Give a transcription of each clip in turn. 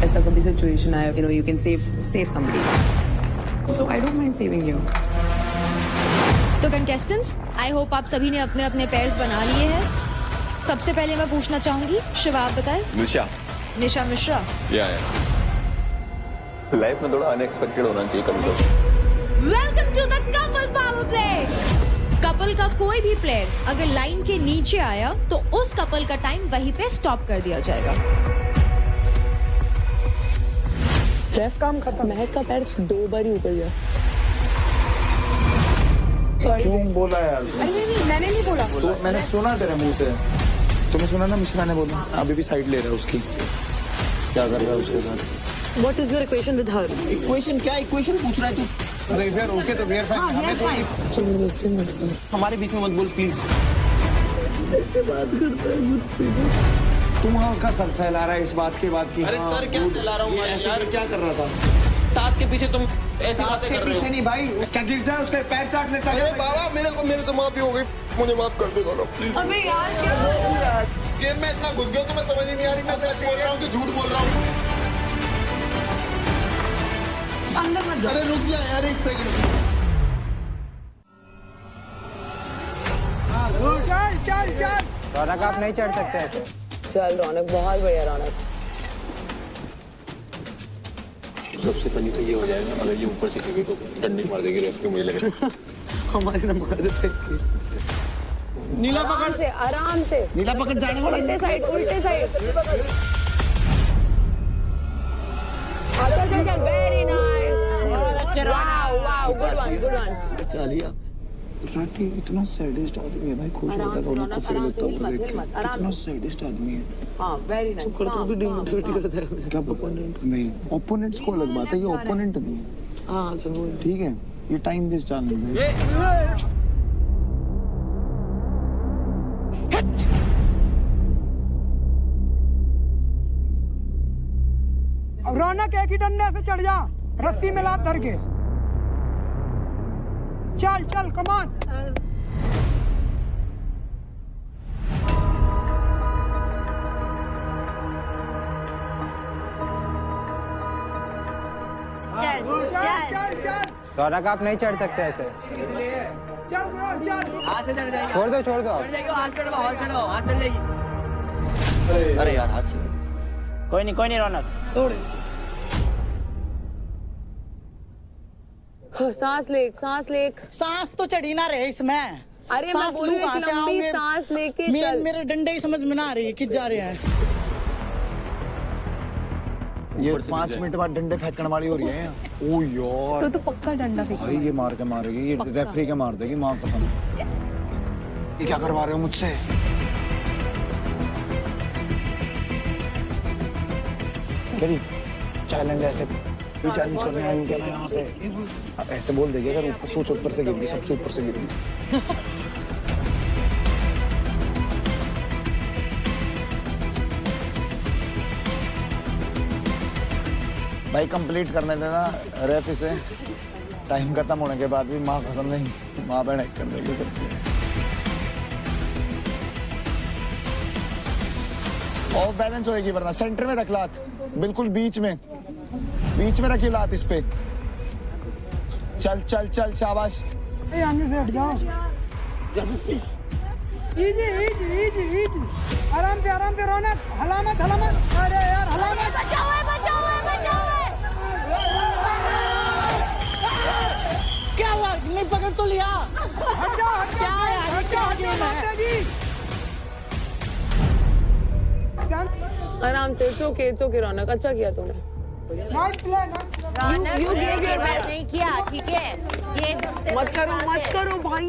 ऐसा कभी सिचुएशन आया, you can save somebody. So I don't mind saving you. तो कंटेस्टेंट्स, आई होप आप सभी ने अपने अपने पेयर्स बना लिए हैं। सबसे पहले मैं पूछना चाहूंगी, शिवा आप बताएं। निशा मिश्रा। लाइफ में थोड़ा अनएक्सपेक्टेड होना चाहिए कभी। Welcome to the couple power play. Couple का कोई भी प्लेयर अगर लाइन के नीचे आया तो उस कपल का टाइम वहीं पे स्टॉप कर दिया जाएगा। रेफ काम खत्म। महक का पैर 2 बार ही ऊपर गया। क्यों बोला यार? नहीं, मैंने नहीं बोला। तो मैंने सुना तेरे मुंह से। तुम्हें सुना ना मिश्रा ने बोला? अभी भी साइड ले रहा है उसकी। क्या कर रहा है उसके साथ? What is your equation with her? Equation क्या इक्वेशन पूछ रहा है तू? अरे वी आर ओके तो वी आर फाइन। हमें तो जबरदस्ती मत कर। हमारे बीच में मत बोल प्लीज। ऐसे बात करता है मुझसे। तुम वहाँ उसका सर सहला रहा है इस बात की। अरे सर क्या सहला रहा हूँ मैं यार? क्या कर रहा था? टास्क के पीछे तुम ऐसी बातें कर रहे हो। पीछे नहीं भाई, क्या गिर जाए उसका पैर चाट लेता है। अरे बाबा मेरे से माफी हो गई, मुझे माफ कर दे दोनों प्लीज। अबे यार क्या? गेम में इतना घुस गया तो मैं समझ ही नहीं आ रही मैं सच बोल रहा हूँ कि झूठ बोल रहा हूँ। अंदर मत जा। अरे रुक जा यार 1 सेकंड। रौनक आप नहीं चढ़ सकते ऐसे। चल रौनक, बहुत बढ़िया रौनक। सबसे फनी तो ये हो जाएगा अगर ये ऊपर से किसी को डंडी मार देगी रेफ के मुझे लगेगा। हमारे ना मार देते। नीला आराम से, आराम से। नीला पकड़ जाने वाला। उल्टे साइड, उल्टे साइड। चल, very nice. Wow, good one. चालिया राठी इतना सैडिस्ट आदमी है भाई, खुश होता है दोनों को फील होता है देख के। कितना सैडिस्ट आदमी है। हाँ, वेरी नाइस। करता भी डिमोटिवेट करता है। क्या ओपोनेंट्स नहीं, ओपोनेंट्स को अलग बात है, ये ओपोनेंट नहीं है। हाँ सब ठीक है, ये टाइम वेस्ट चैलेंज है। रौनक एक ही डंडे से चढ़ जा, रस्सी में लात धर के। चल चल कमान। रौनक आप नहीं चढ़ सकते ऐसे। चल ब्रो चल। हाथ से चढ़ जाएगी। छोड़ दो आप। हाथ चढ़ जाएगी। अरे यार हाथ से कोई नहीं रौनक। सांस ले। सांस तो चढ़ी ना रहे इसमें। अरे मैं सांस बोल रही लूं हूँ कहाँ एक से लंबी आऊंगे? सांस लेके चल। मेरे डंडे ही समझ में ना आ रही है, किस जा रहे हैं। ये 5 मिनट बाद डंडे फेंकने वाली हो रही है। ओ यार तो पक्का डंडा फेंक। भाई ये मार के मारेगी, ये रेफरी के मार देगी माँ कसम। ये क्या करवा रहे हो मुझसे? करी चैलेंज ऐसे ये चैलेंज करने आई हूँ क्या मैं यहाँ पे? ऐसे बोल देगी अगर ऊपर सोच ऊपर से गिर गई, सबसे ऊपर से गिर गई। भाई कंप्लीट करने देना रेफ इसे। टाइम खत्म होने के बाद भी माँ कसम नहीं, माँ बहन एक करने दे सकती है। ऑफ बैलेंस होएगी वरना। सेंटर में रख लात, बिल्कुल बीच में रखी लात इस पे। चल शाबाश। आगे से हट जाओ। इजी। आराम से रौनक। हलामत। अरे यार हलामत। बचाओ। क्या हुआ? नहीं पकड़ तो लिया। हट जाओ। क्या है? आराम से। इट्स ओके रौनक, अच्छा किया तूने। You gave your best. नहीं किया, ठीक है। ये मत करो भाई।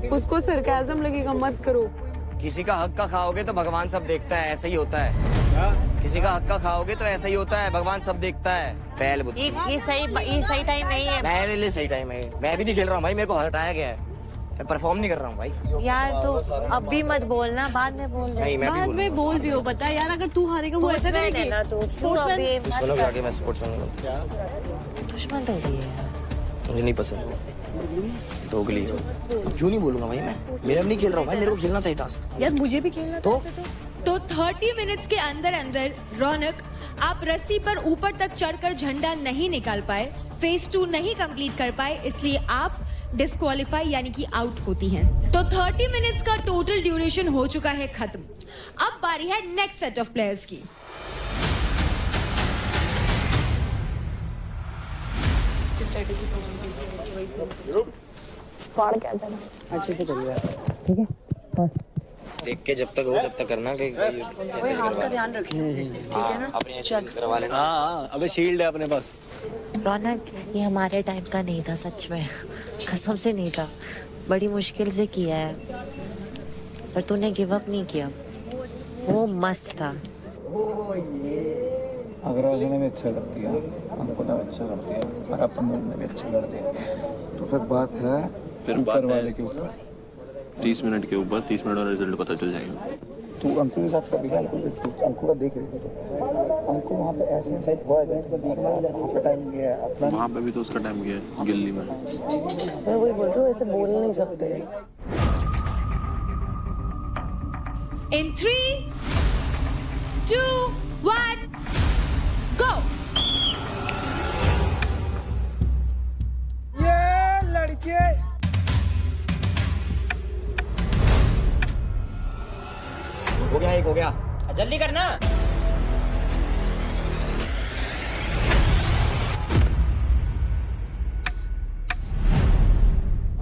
उसको सरकाज़म लगेगा, मत करो। किसी का हक का खाओगे तो भगवान सब देखता है, ऐसा ही होता है। किसी का हक का खाओगे तो ऐसा ही होता है, भगवान सब देखता है। पहल बुद्धि। ये सही टाइम नहीं है। मेरे लिए सही टाइम है। मैं भी नहीं खेल रहा हूँ भाई, मेरे को हटाया गया है। मैं परफॉर्म नहीं कर रहा हूँ भाई। यार तो अब भी मत बोलना, बाद में बोल। नहीं मैं भी बोल बोल भी हो, बता यार, अगर तू हारेगा वो ऐसा नहीं है ना। तू दुश्मनों के आगे मैं स्पोर्ट्समैन हूँ। दुश्मन तो है। मुझे नहीं पसंद दोगली। क्यों नहीं बोलूंगा भाई, मैं मेरा भी नहीं खेल रहा हूँ भाई, मेरे को खेलना था ये टास्क। यार मुझे भी खेलना तो तो 30 मिनट्स के अंदर अंदर रौनक आप रस्सी पर ऊपर तक चढ़कर झंडा नहीं निकाल पाए, फेज 2 नहीं कंप्लीट कर पाए, इसलिए आप डिस्क्वालीफाई यानी कि आउट होती हैं। तो 30 मिनट्स का टोटल ड्यूरेशन हो चुका है खत्म। अब बारी है नेक्स्ट सेट ऑफ प्लेयर्स की। अच्छे से करिए। देख के जब तक हो जब तक करना कि हाथ का ध्यान रखिए, ठीक है ना? अपनी करवा लेना। हाँ अबे शील्ड है अपने पास। रौनक, ये हमारे टाइम का नहीं था, सच में कसम से नहीं था। बड़ी मुश्किल से किया है, पर तूने गिव अप नहीं किया, वो मस्त था। अगर ने भी अच्छा करती है, हमको ने भी अच्छा करती है, और अपन ने भी अच्छा करती है, तो फिर बात है फिर ऊपर बात है वाले के ऊपर। 30 मिनट के ऊपर 30 मिनट और रिजल्ट पता चल जाएगा। तू अंकु के साथ कभी अंकु का देख रही थी, अंकु वहाँ पे ऐसे ऐसे हुआ है, वहाँ पे टाइम गया है अपना। वहाँ पे भी तो उसका टाइम गया है गिल्ली में। मैं वही बोल रही हूँ, ऐसे बोल नहीं सकते। In 3, 2, 1, go! ये लड़के हो गया, एक हो गया। जल्दी करना।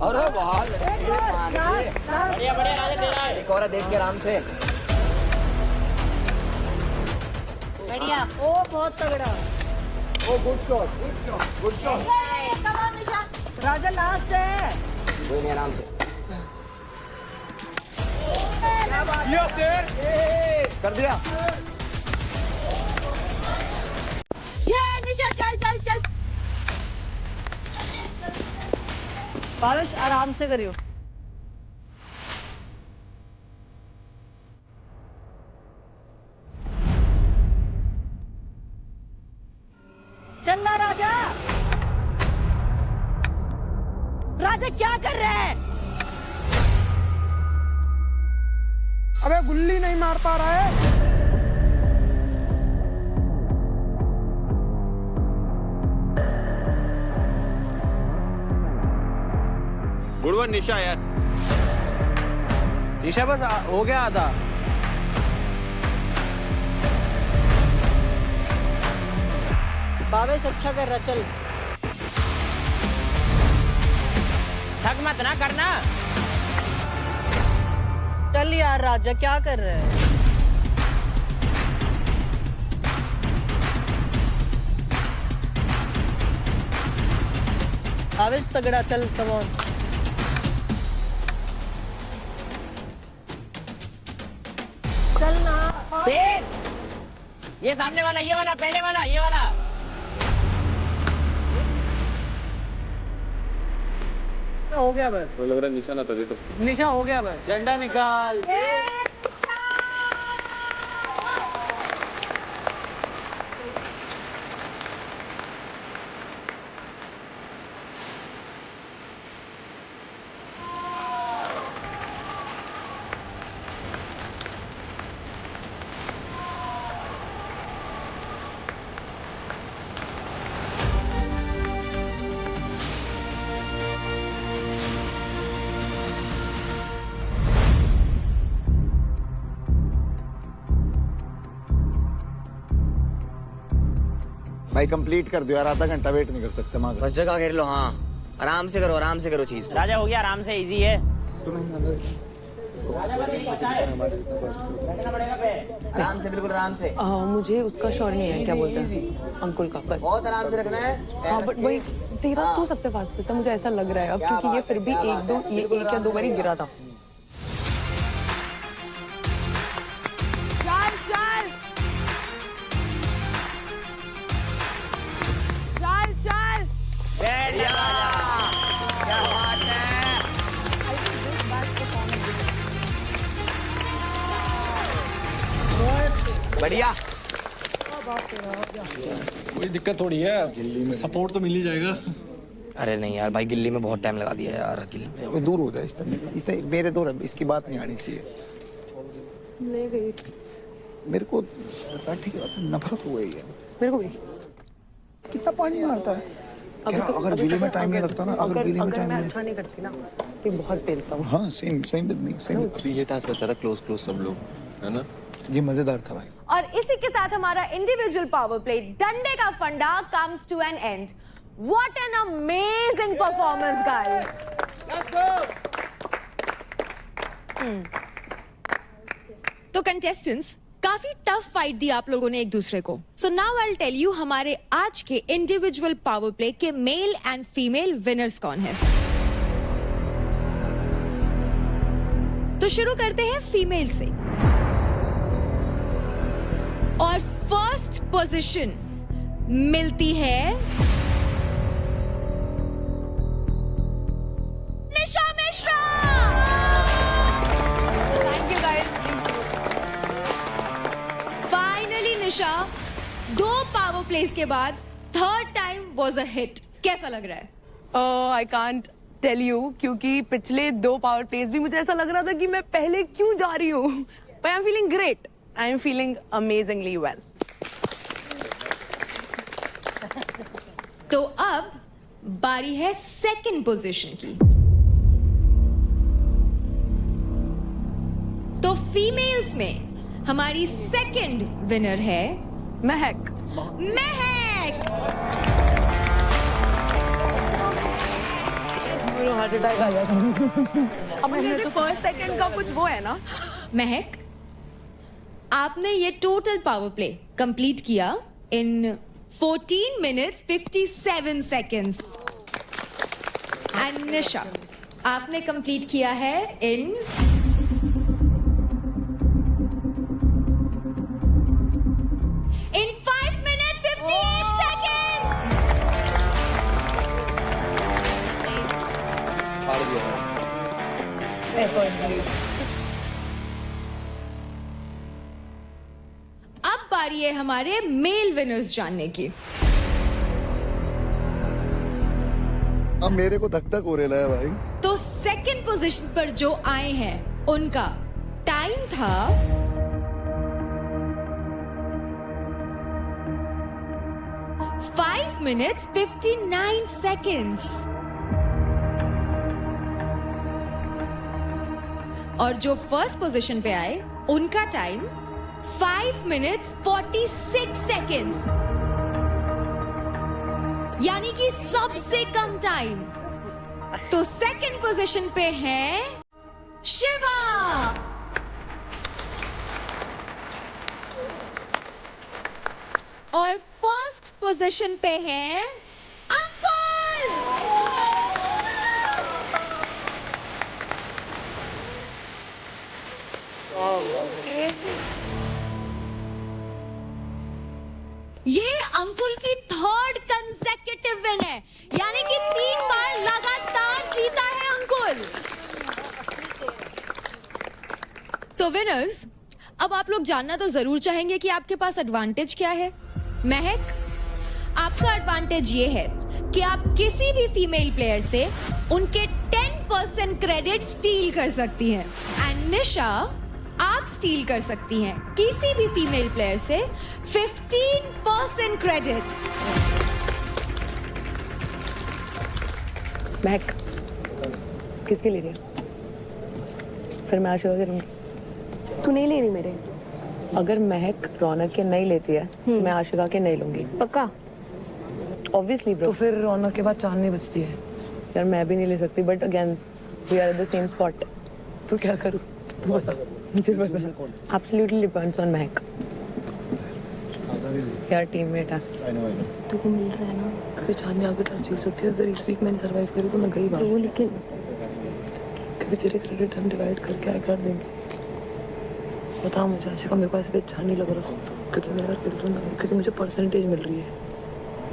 अरे वाह, बढ़िया बढ़िया राजा, तेरा है। एक और है, देख के आराम से। बढ़िया। ओ बहुत तगड़ा। ओ गुड शॉट, गुड शॉट। राजा लास्ट है। कोई नहीं, आराम से। कर दिया। बारिश आराम से करियो। चलना राजा। राजा क्या कर रहे हैं? अबे गुल्ली नहीं मार पा रहा है। गुड वन निशा यार। निशा बस हो गया आधा। बावेश अच्छा कर रहा, चल। थक मत ना करना। चल यार राजा, क्या कर रहे है? बावेश तगड़ा, चल कम ऑन। चलना। ये सामने वाला, ये वाला, पहले वाला, ये वाला। हो गया बस। लग रहा है निशा ना था तो। निशा हो गया बस, डंडा निकाल। भाई कंप्लीट कर दो यार, आधा घंटा वेट नहीं कर सकते माँ। बस जगह घेर लो। हाँ, आराम से करो चीज। राजा हो गया, आराम से, इजी है। आराम से, बिल्कुल आराम से। मुझे उसका श्योर नहीं है, क्या बोलते हैं अंकुल का, बस। बहुत आराम से रखना है। हाँ बट वही तेरा तू सबसे फास्ट था, मुझे ऐसा लग रहा है अब, क्योंकि ये फिर भी एक या दो बारी गिरा था। बढ़िया। कोई दिक्कत थोड़ी है, सपोर्ट तो मिल ही जाएगा। अरे नहीं यार भाई, गिल्ली में बहुत टाइम लगा दिया यार। गिल्ली में दूर हो जाए इस तरह मेरे तो इसकी बात नहीं आनी चाहिए। ले गई। मेरे को ठीक है, नफरत हो गई है। मेरे को भी। कितना पानी मारता है। अगर बिजली में टाइम नहीं लगता ना, अगर बिजली में टाइम मैं नहीं, अच्छा नहीं करती ना तो बहुत पेलता हूँ। हाँ same same with me, same. अभी ये टास्क अच्छा था, क्लोज सब लोग, है ना? ये मजेदार था भाई। और इसी के साथ हमारा इंडिविजुअल पावर प्ले डंडे का फंडा comes to an end. What an amazing performance guys. तो कंटेस्टेंट्स, काफी टफ फाइट दी आप लोगों ने एक दूसरे को। So now I will tell you हमारे आज के इंडिविजुअल पावर प्ले के मेल एंड फीमेल विनर्स कौन है। तो शुरू करते हैं फीमेल से। और फर्स्ट पोजीशन मिलती है Nisha Mishra. Thank you guys. Finally Nisha, 2 power place के बाद third time was a hit. कैसा लग रहा है? आई कांट टेल यू, क्योंकि पिछले 2 पावर प्लेस भी मुझे ऐसा लग रहा था कि मैं पहले क्यों जा रही हूँ। But I am feeling great, I am feeling amazingly well. तो अब बारी है सेकंड पोजीशन की। तो फीमेल्स में हमारी सेकंड विनर है महक। महक। हार्ट अटैक आ गया था। अब जैसे फर्स्ट सेकंड का कुछ वो है ना। महक, आपने ये टोटल पावर प्ले कंप्लीट किया इन 14 minutes 57 seconds। एंड निशा, आपने कंप्लीट किया है इन 5 minutes 58 seconds। अब बारी है हमारे मेल विनर्स जानने की। अब मेरे को धक धक हो रहा है भाई। तो सेकंड पोजीशन पर जो आए हैं उनका टाइम था 5 minutes 59 seconds। और जो फर्स्ट पोजीशन पे आए उनका टाइम 5 minutes 46 seconds। यानी कि सबसे कम टाइम। तो सेकंड पोजीशन पे है शिवा। और फर्स्ट पोजीशन पे है अंकुल। ये अंकुल की थर्ड कंसेक्यूटिव विन है, यानी कि 3 बार लगातार जीता है अंकुल। तो विनर्स, अब आप लोग जानना तो जरूर चाहेंगे कि आपके पास एडवांटेज क्या है। महक, आपका एडवांटेज ये है कि आप किसी भी फीमेल प्लेयर से उनके 10% क्रेडिट स्टील कर सकती हैं। एंड निशा, आप स्टील कर सकती हैं किसी भी फीमेल प्लेयर से 15% क्रेडिट। महक किसके ले रही है? फिर मैं आशिका के लूंगी। तू नहीं ले रही मेरे? अगर महक रौनक के नहीं लेती है तो मैं आशिका के नहीं लूंगी। पक्का? Obviously bro. तो फिर रौनक के बाद चांदनी बचती है। यार मैं भी नहीं ले सकती, but again we are at the same spot. तो क्या करूं? तू बता। मुझे पता। एब्सोल्युटली डिपेंड्स ऑन महक। यार टीममेट है। तुझे मिल रहा है ना? क्योंकि चांदनी आगे टच जीत सकती है। अगर इस वीक मैंने सर्वाइव करी तो मैं गई बात। तो लेकिन क्योंकि तेरे क्रेडिट हम डिवाइड करके आगे कर देंगे। बता मुझे आशिका, मेरे को ऐसे भी अच्छा नहीं लग रहा क्योंकि मेरा क्योंकि मुझे परसेंटेज मिल रही है।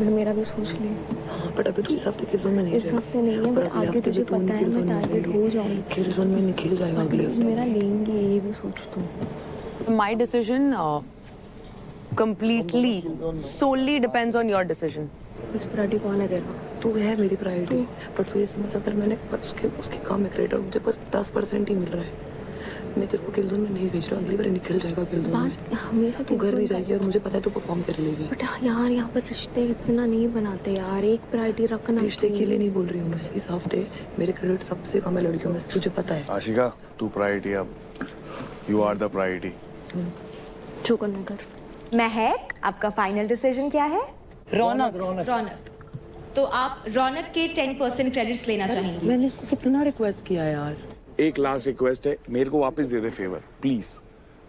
मेरा भी सोच ले। हाँ, बट अभी तो इस हफ्ते किल जोन में नहीं इस हफ्ते नहीं है, बट आगे तुझे पता है मैं टारगेट हो जाऊंगी। किल जोन में निकल जाएगा अगले हफ्ते। मेरा लेंगे, ये भी सोच तू। My decision completely solely depends on your decision. बस प्रायोरिटी कौन है तेरा? तू है मेरी प्रायोरिटी, पर तू ये समझ, अगर मैंने उसके काम में क्रेडिट और मुझे बस 10% ही मिल रहा है। मैं तेरे को किल जोन में नहीं भेज रहा, अगली बार निकल जाएगा किल जोन में। हमेशा तू घर नहीं जाएगी और मुझे पता है तू परफॉर्म कर लेगी। बट यार यहाँ पर रिश्ते इतना नहीं बनाते यार, एक प्रायोरिटी रखना। रिश्ते के लिए नहीं बोल रही हूँ मैं, इस हफ्ते मेरे क्रेडिट सबसे कम है लड़कियों में, तुझे पता है। आशिका तू प्रायोरिटी, अब यू आर द प्रायोरिटी। जो करना कर। महक, आपका फाइनल डिसीजन क्या है? रौनक, तो आप रौनक के 10% क्रेडिट्स लेना चाहेंगी? मैंने उसको कितना रिक्वेस्ट किया यार। एक लास्ट रिक्वेस्ट है, मेरे को वापस दे दे फेवर प्लीज,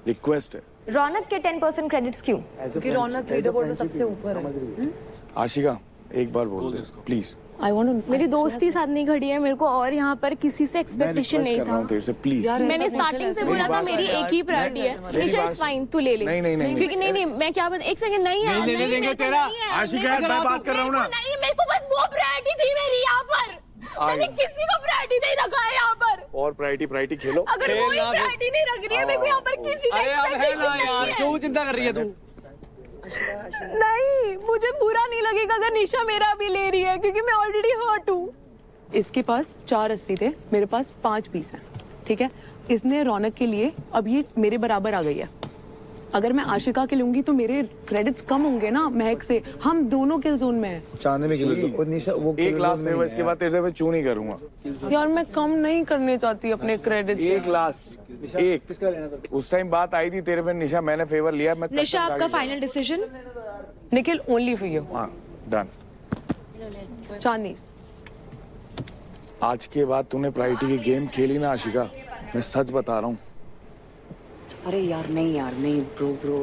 रिक्वेस्ट है। रौनक के 10% क्रेडिट्स क्यों? क्योंकि रौनक लीडर बोर्ड में सबसे ऊपर है। आशिका एक बार बोल दे प्लीज। आई वांट मेरी दोस्ती साथ नहीं खड़ी है मेरे को, और यहाँ पर किसी से एक्सपेक्टेशन नहीं था। तेरे से प्लीज। मैंने स्टार्टिंग से बोला था मेरी एक ही प्रायोरिटी है। निशा इज फाइन, तू ले ले। नहीं क्योंकि नहीं मैं क्या बता, एक सेकंड नहीं यार, नहीं देंगे तेरा। आशिका यार मैं बात कर रहा हूँ ना। नहीं, मेरे को बस वो प्रायोरिटी थी मेरी यहाँ पर। मैंने किसी को प्रायोरिटी नहीं रखा है यहाँ पर। और प्रायोरिटी खेलो। अगर कोई प्रायोरिटी नहीं रख रही है मेरे को यहाँ पर किसी से एक्सपेक्टेशन नहीं है। क्यों चिंता कर रही है तू? नहीं, मुझे बुरा नहीं लगेगा अगर निशा मेरा भी ले रही है, क्योंकि मैं ऑलरेडी हर्ट हूँ। इसके पास 4 अस्सी थे, मेरे पास 5 पीस हैं, ठीक है। इसने रौनक के लिए अब ये मेरे बराबर आ गई है। अगर मैं आशिका के लूंगी तो मेरे क्रेडिट्स कम होंगे ना महक से। हम दोनों किल जोन में हैं। चांदनी किल जोन, एक लास्ट फेवर, इसके बाद तेरे से मैं चू नहीं करूंगा यार मैं कम नहीं करने चाहती अपने क्रेडिट। एक लास्ट एक उस टाइम बात आई थी तेरे पे निशा, मैंने फेवर लिया। मैं निशा, आपका final decision? Nikhil only for you. हाँ डन। चांदनीस, आज के बाद तूने प्रायोरिटी की गेम खेली ना आशिका, मैं सच बता रहा हूँ। अरे यार नहीं ब्रो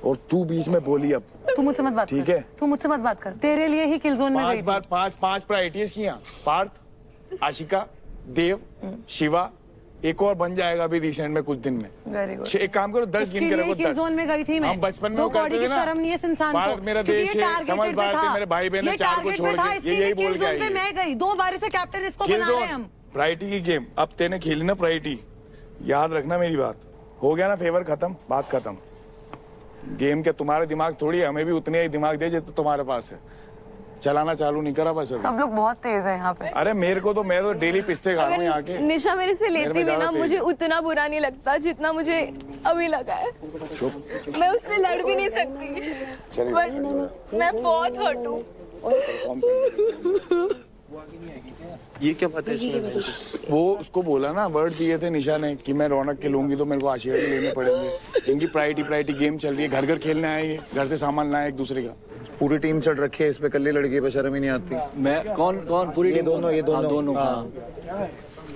और तू बीच में बोली अब। तू मुझसे मत बात कर, ठीक है? तू मुझसे मत बात कर, तेरे लिए ही किल जोन में गई थी। पांच प्रायोरिटीज की यहाँ, पार्थ, आशिका, देव, शिवा, एक और बन जाएगा अभी रिसेंट में कुछ दिन में। Very good. एक काम करो 10 गिन के रखो। किल जोन में गई थी मैं। हम बचपन में दो करते कौड़ी थे की ना। शर्म नहीं है इस इंसान को। भारत मेरा क्योंकि देश ये है, टारगेटेड समझ पे बात था। है, मेरे भाई बहन ये 4 को टारगेट छोड़ पे था, के इसके लिए यही किल बोल के जोन पे आई मैं गई। 2 बार से कैप्टन इसको बना रहे हैं हम। प्रायोरिटी की गेम अब तेने खेली ना प्रायोरिटी, याद रखना मेरी बात। हो गया ना फेवर खत्म, बात खत्म। गेम के तुम्हारे दिमाग थोड़ी है, हमें भी उतने ही दिमाग दे जितना तुम्हारे पास है। चलाना चालू नहीं करा बस अभी। सब लोग बहुत तेज है यहाँ पे। अरे मेरे को तो, मैं तो डेली पिस्ते खा रहा हूँ यहाँ के। निशा मेरे से लेती भी ना, मुझे उतना बुरा नहीं लगता जितना मुझे अभी लगा है। मैं उससे लड़ भी नहीं सकती, बट मैं बहुत हर्ट हूँ। ये क्या बात है इसमें? वो उसको बोला ना, वर्ड दिए थे निशा ने कि मैं रौनक के लूंगी तो मेरे को आशिका के लेने पड़ेंगे। इनकी प्रायोरिटी गेम चल रही है, घर घर खेलने आए ये, घर से सामान लाए एक दूसरे का। पूरी टीम चढ़ रखी है इस पे, कल्ली लड़की पे शर्म ही नहीं आती। मैं कौन पूरी ये दोनों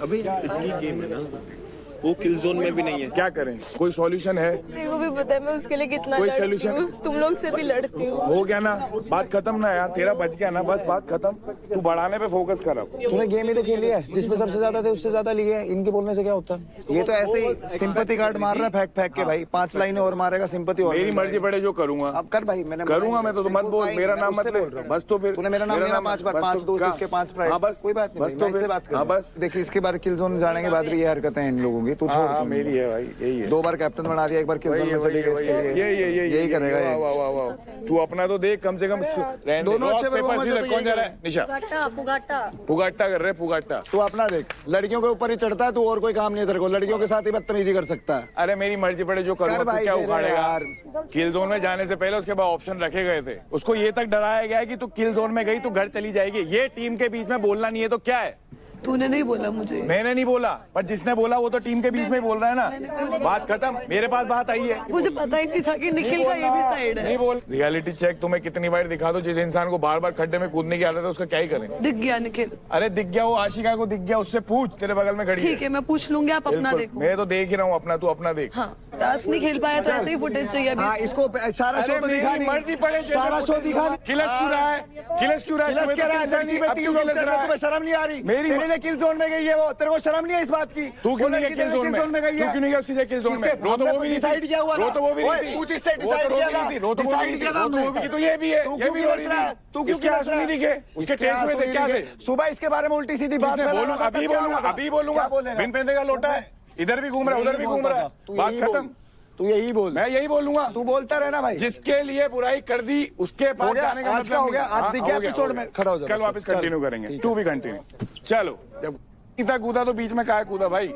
अभी इसकी गेम है ना, वो किल जोन में भी नहीं है। क्या करें, कोई सॉल्यूशन है? तेरे को भी पता है मैं उसके लिए कितना कोई लड़ती solution? हूँ। तुम लोग से भी लड़ती हूँ। हो गया ना, बात खत्म ना यार, तेरा बच गया ना, बस बात खत्म। तू बढ़ाने पे फोकस कर अब। तूने गेम ही तो खेली है, जिसमें सबसे ज्यादा थे उससे ज्यादा लिए है। इनके बोलने से क्या होता है? ये तो ऐसे ही सिंपैथी कार्ड मार रहा है फेंक के भाई। 5 लाइनें और मारेगा सिंपैथी और। मेरी मर्जी पड़े जो करूंगा। अब कर भाई, मैंने करूंगा मैं तो मत बोल, मेरा नाम मत ले बस। तो फिर तूने मेरा नाम लेना 5 बार, 5 दोस्त इसके 5 प्राइस। बस कोई बात नहीं, बस तो फिर बात कर। हाँ बस देखिए, इसके बाद किल जोन जाने के बाद भी ये हरकतें हैं इन लोगों की। तू छोड़, मेरी है भाई, यही है। 2 बार कैप्टन बना दिया, एक बार किल जोन में चली गई इसके लिए। यही करेगा ये। वाह वाह वाह, तू अपना तो देख कम से कम। दोनों अच्छे पेपर सीजर। कौन जा रहा है? निशा पुगाट्टा कर रहे, पुगाट्टा। तू अपना देख, लड़कियों के ऊपर ही चढ़ता है तू, और कोई काम नहीं है तेरे को। लड़कियों के साथ ही बदतमीजी कर सकता है। अरे मेरी मर्जी पड़े जो करूँ, तू क्या उखाड़ेगा? किल जोन में जाने से पहले उसके बाद ऑप्शन रखे गए थे। उसको ये तक डराया गया है कि तू किल जोन में गई तो घर चली जाएगी। ये टीम के बीच में बोलना नहीं है तो क्या है? तूने नहीं बोला मुझे। मैंने नहीं बोला, पर जिसने बोला वो तो टीम के बीच में ही बोल रहा है ना। बात खत्म, मेरे पास बात आई है। मुझे पता ही नहीं था कि निखिल का ये भी साइड है। नहीं बोल। रियलिटी चेक तुम्हें कितनी बार दिखा दो, जिस इंसान को बार बार खड्डे में कूदने की आदत है उसका क्या ही करें? दिख गया निखिल। अरे दिख गया, वो आशिका को दिख गया, उससे पूछ, तेरे बगल में खड़ी है। ठीक है, मैं पूछ लूंगी, आप अपना देखो। मैं तो देख ही रहा हूँ अपना, तू अपना देख। हाँ, टास्क नहीं खेल पाया तो ऐसे ही फुटेज चाहिए अभी। हाँ, इसको सारा शो तो दिखा नहीं, मर्जी पड़े सारा शो दिखा। खिलस क्यों रहा है? खिलस क्यों रहा है? शर्म नहीं आ रही? मेरी किल जोन में गई है वो, तेरे को शर्म नहीं है इस बात की? तू क्यों नहीं किल जोन में गई है? क्यों नहीं गया उसकी जगह किल जोन में? रो तो वो भी डिसाइड किया हुआ, रो तो वो भी नहीं थी। पूछ इससे डिसाइड किया था, रो तो वो भी नहीं थी, रो तो वो भी। तो ये भी है, ये भी रो रही है। तू किसके आंसू नहीं दिखे? उसके टेस्ट में थे, क्या थे? सुबह इसके बारे में उल्टी सीधी बात बोलूंगा, अभी बोलूंगा। बिन पेंदे का लोटा है, इधर भी घूम रहा है, उधर भी घूम रहा है। बात खत्म। तू यही बोल, मैं यही बोलूंगा। तू बोलता रहना भाई। जिसके लिए बुराई कर दी उसके पास जाने का मतलब हो गया। आज दिख गया एपिसोड में, खड़ा हो जा। कल वापस कंटिन्यू करेंगे, तू भी कंटिन्यू। चलो, जब इतना कूदा तो बीच में काय कूदा भाई?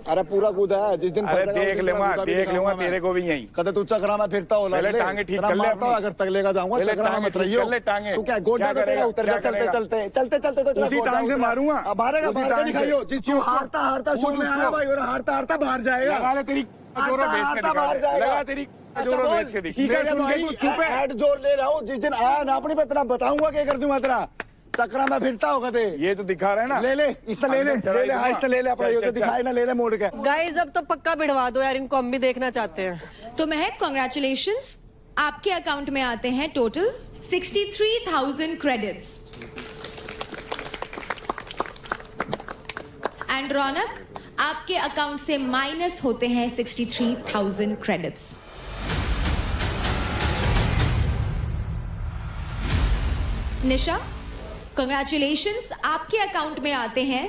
अरे पूरा कूदा है जिस दिन अरे देख लूंगा तेरे को भी यहीं। कदे तू चक्रा में फिरता हो पहले टांगे ठीक कर ले अपनी। अगर तगले का जाऊंगा पहले चक्रा में टांगे मत ठीक रहियो। कर ले टांगे। तू क्या गोड्डा क्या तो तेरा करेगा? उतर क्या जा चलते करेगा? चलते चलते चलते तो तेरा उसी गोड्डा टांग से उतरेगा। मारूंगा। अब हारेगा उसी बाहर का टांग से। दिखाइयो जिस चीज हारता हारता शो में आया भाई और हारता हारता बाहर जाएगा। लगा ले तेरी जोरों बेच के दिखा दे। लगा तेरी जोरों बेच के दिखा। सीखा सुन के तू चुप है। हेड जोर ले रहा हूँ जिस दिन आया ना अपनी पे तेरा बताऊंगा क्या कर दूंगा तेरा। चक्रा में फिरता होगा ते ये तो दिखा रहा है ना। ले ले इससे ले ले हाइस्ट ले ले अपना ये तो दिखाई ना ले ले मोड़ के। गाइस अब तो पक्का भिड़वा दो यार, इनको हम भी देखना चाहते हैं। तो महक कांग्रेचुलेशंस, आपके अकाउंट में आते हैं टोटल 63,000 क्रेडिट्स। एंड रौनक, आपके अकाउंट से माइनस होते हैं 63,000 क्रेडिट्स। निशा, कंग्रेचुलेशंस, आपके अकाउंट में आते हैं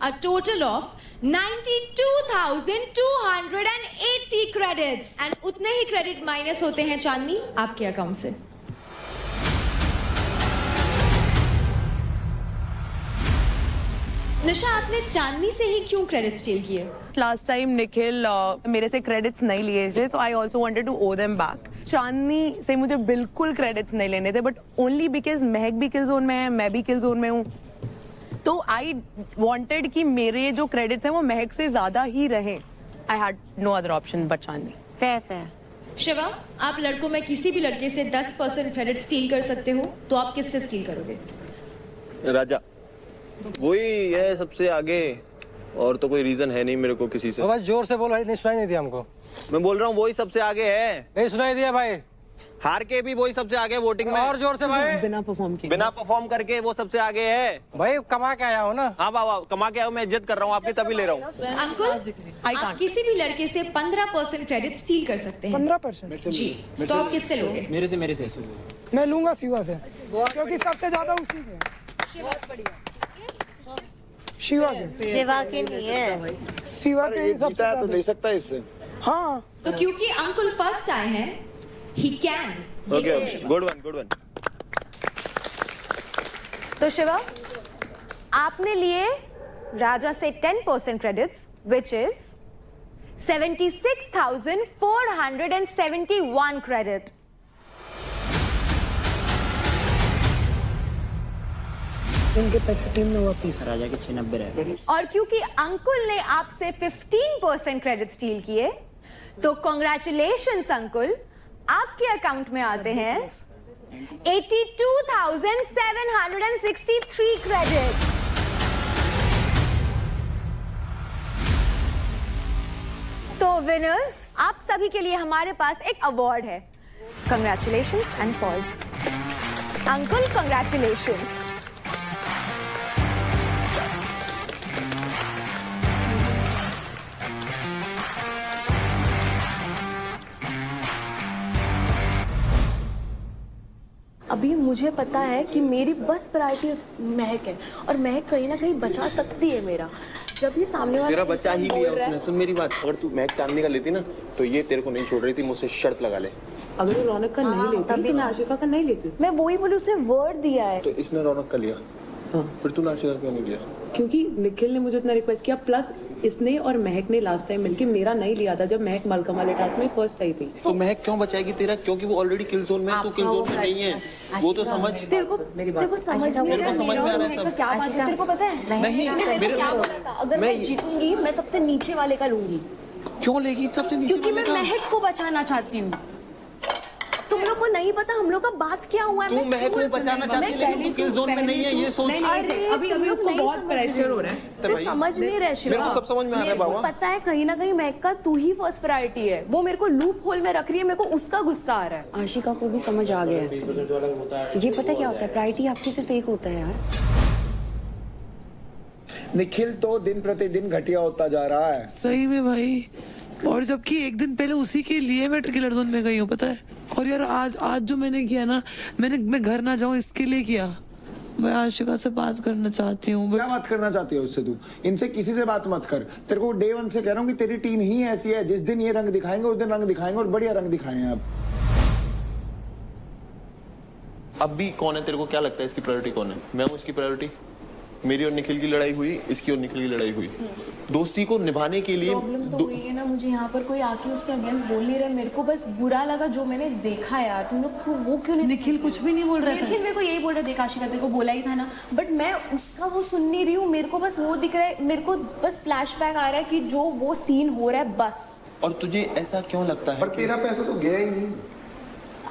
a total of 92,280 credits and उतने ही क्रेडिट माइनस होते हैं चांदनी आपके अकाउंट से। निशा, आपने चांदनी से ही क्यों क्रेडिट स्टील किए? लास्ट टाइम निखिल मेरे से क्रेडिट्स नहीं लिए थे तो I also wanted to owe them back. Chandni से मुझे बिल्कुल क्रेडिट्स नहीं लेने थे बट ओनली बिकॉज महक भी किल जोन में है, मैं भी किल जोन में हूँ, तो आई वॉन्टेड कि मेरे जो क्रेडिट्स हैं वो महक से ज्यादा ही रहे। I had no other option but Chandni. Fair. Shiva, आप लड़कों में किसी भी लड़के से 10% क्रेडिट स्टील कर सकते हो, तो आप किससे स्टील करोगे? राजा वही है सबसे आगे, और तो कोई रीजन है नहीं मेरे को किसी से। बस जोर से बोल भाई, नहीं सुनाई नहीं दिया हमको। मैं बोल रहा हूँ वही सबसे आगे है। नहीं सुनाई दिया भाई। हार के भी वही सबसे आगे वोटिंग में। और जोर से भाई। बिना परफॉर्म किए, बिना परफॉर्म करके वो सबसे आगे है भाई कमा के आया हो ना। हाँ वाह कमा के आया हूँ, मैं इज्जत कर रहा हूँ आपकी तभी ले रहा हूँ। अंकुल, आप किसी भी लड़के से 15% क्रेडिट स्टील कर सकते हैं। 15%? जी, तो आप किससे लोगे? मेरे से मैं लूंगा शिवा से, क्योंकि सबसे ज्यादा उसी के। शिवा के शिवा की नहीं है, शिवा के ही सबसे जीता है तो ज्यादा। ले सकता है इससे। हाँ, तो क्योंकि अंकुल फर्स्ट आए हैं, he can. Okay good one. तो शिवा, आपने लिए राजा से 10% क्रेडिट्स विच इज 76,471 क्रेडिट। इनके पैसे टीम में वापिस। राजा के 96 रहे। और क्योंकि अंकुल ने आपसे 15% क्रेडिट स्टील किए, तो कॉन्ग्रेचुलेशंस अंकुल, आपके अकाउंट में आते हैं 82,763 क्रेडिट। तो विनर्स, आप सभी के लिए हमारे पास एक अवार्ड है। Congratulations and pause. Ankul congratulations. अभी मुझे पता है कि मेरी बस प्रायोरिटी महक है और महक कहीं ना कहीं बचा सकती है मेरा। जब ये सामने वाला तेरा बचा ही इंसान लिया बोल रहा है- उसने। सुन मेरी बात, अगर तू महक चांदनी का लेती ना तो ये तेरे को नहीं छोड़ रही थी, मुझसे शर्त लगा ले। अगर वो रौनक का नहीं लेती तो मैं आशिका का नहीं लेती, मैं वही बोली, उसने वर्ड दिया है। तो इसने रौनक का लिया, फिर तू नाशिका क्यों नहीं लिया? क्योंकि निखिल ने मुझे इतना रिक्वेस्ट किया, प्लस इसने और महक ने लास्ट टाइम मिलके मेरा नहीं लिया था जब महक मलका वाले टास्क में फर्स्ट आई थी। तो महक क्यों बचाएगी तेरा? क्योंकि वो ऑलरेडी किल जोन में है, तू किल जोन में नहीं है, वो तो समझ। तेरे को समझ में आ रहा है समझ में आ रहा है मेरा सब। क्या बात है, तेरे को पता है? नहीं, मेरे मेरे को क्या बोला था, अगर मैं जीतूंगी मैं सबसे नीचे वाले का लूंगी, क्यों लेगी सबसे नीचे क्योंकि मैं वाले का? महक को बचाना चाहती हूँ। तुम लोग को नहीं पता हम लोग का बात क्या हुआ है। तू महक को बचाना चाहती है लेकिन तू किल जोन में नहीं है, ये सोच। अभी उसको बहुत प्रेशर हो रहा है। तो समझ नहीं रहे शिवा। मेरे को सब समझ में आ रहा है बाबा। पता है कहीं ना कहीं महक का तू ही फर्स्ट प्रायोरिटी है। वो मेरे को लूप होल में रख रही है, मेरे को उसका गुस्सा आ रहा है। आशिका को भी समझ आ गया है। ये पता क्या होता है, प्रायोरिटी आपकी सिर्फ एक होता है यार। निखिल तो दिन प्रतिदिन घटिया होता जा रहा है। सही में भाई, और जबकि एक दिन पहले उसी के लिए मैं किलर जोन में गई हूँ पता है। और यार आज जो मैंने किया ना, मैं घर ना जाऊँ इसके लिए किया। मैं आशिका से बात करना चाहती हूँ। क्या बात करना चाहती है उससे? तू इनसे किसी से बात मत कर। तेरे को डे 1 से कह रहा हूँ कि तेरी टीम ही ऐसी है, जिस दिन ये रंग दिखाएंगे उस दिन रंग दिखाएंगे, और बढ़िया रंग दिखाएंगे। अब अब भी कौन है तेरे को क्या लगता है इसकी प्रायोरिटी कौन है? मैं हूँ इसकी प्रायोरिटी? मेरी और निखिल की लड़ाई हुई, इसकी और निखिल की लड़ाई हुई। दोस्ती को निभाने के लिए प्रॉब्लम तो हुई है ना, मुझे यहाँ पर कोई आके उसके अगेंस्ट बोल नहीं रहा, मेरे को बस बुरा लगा जो मैंने देखा यार। तुम लोग को वो क्यों नहीं, निखिल कुछ भी नहीं बोल रहा था। निखिल मेरे को यही बोल रहा, देख आशिका तेरे को बोला ही था ना, बट मैं उसका वो सुन नहीं रही हूँ। मेरे को बस वो दिख रहा है, मेरे को बस फ्लैशबैक आ रहा है कि जो वो सीन हो रहा है बस। और तुझे ऐसा क्यों लगता है? पर तेरा पैसा तो गया ही नहीं।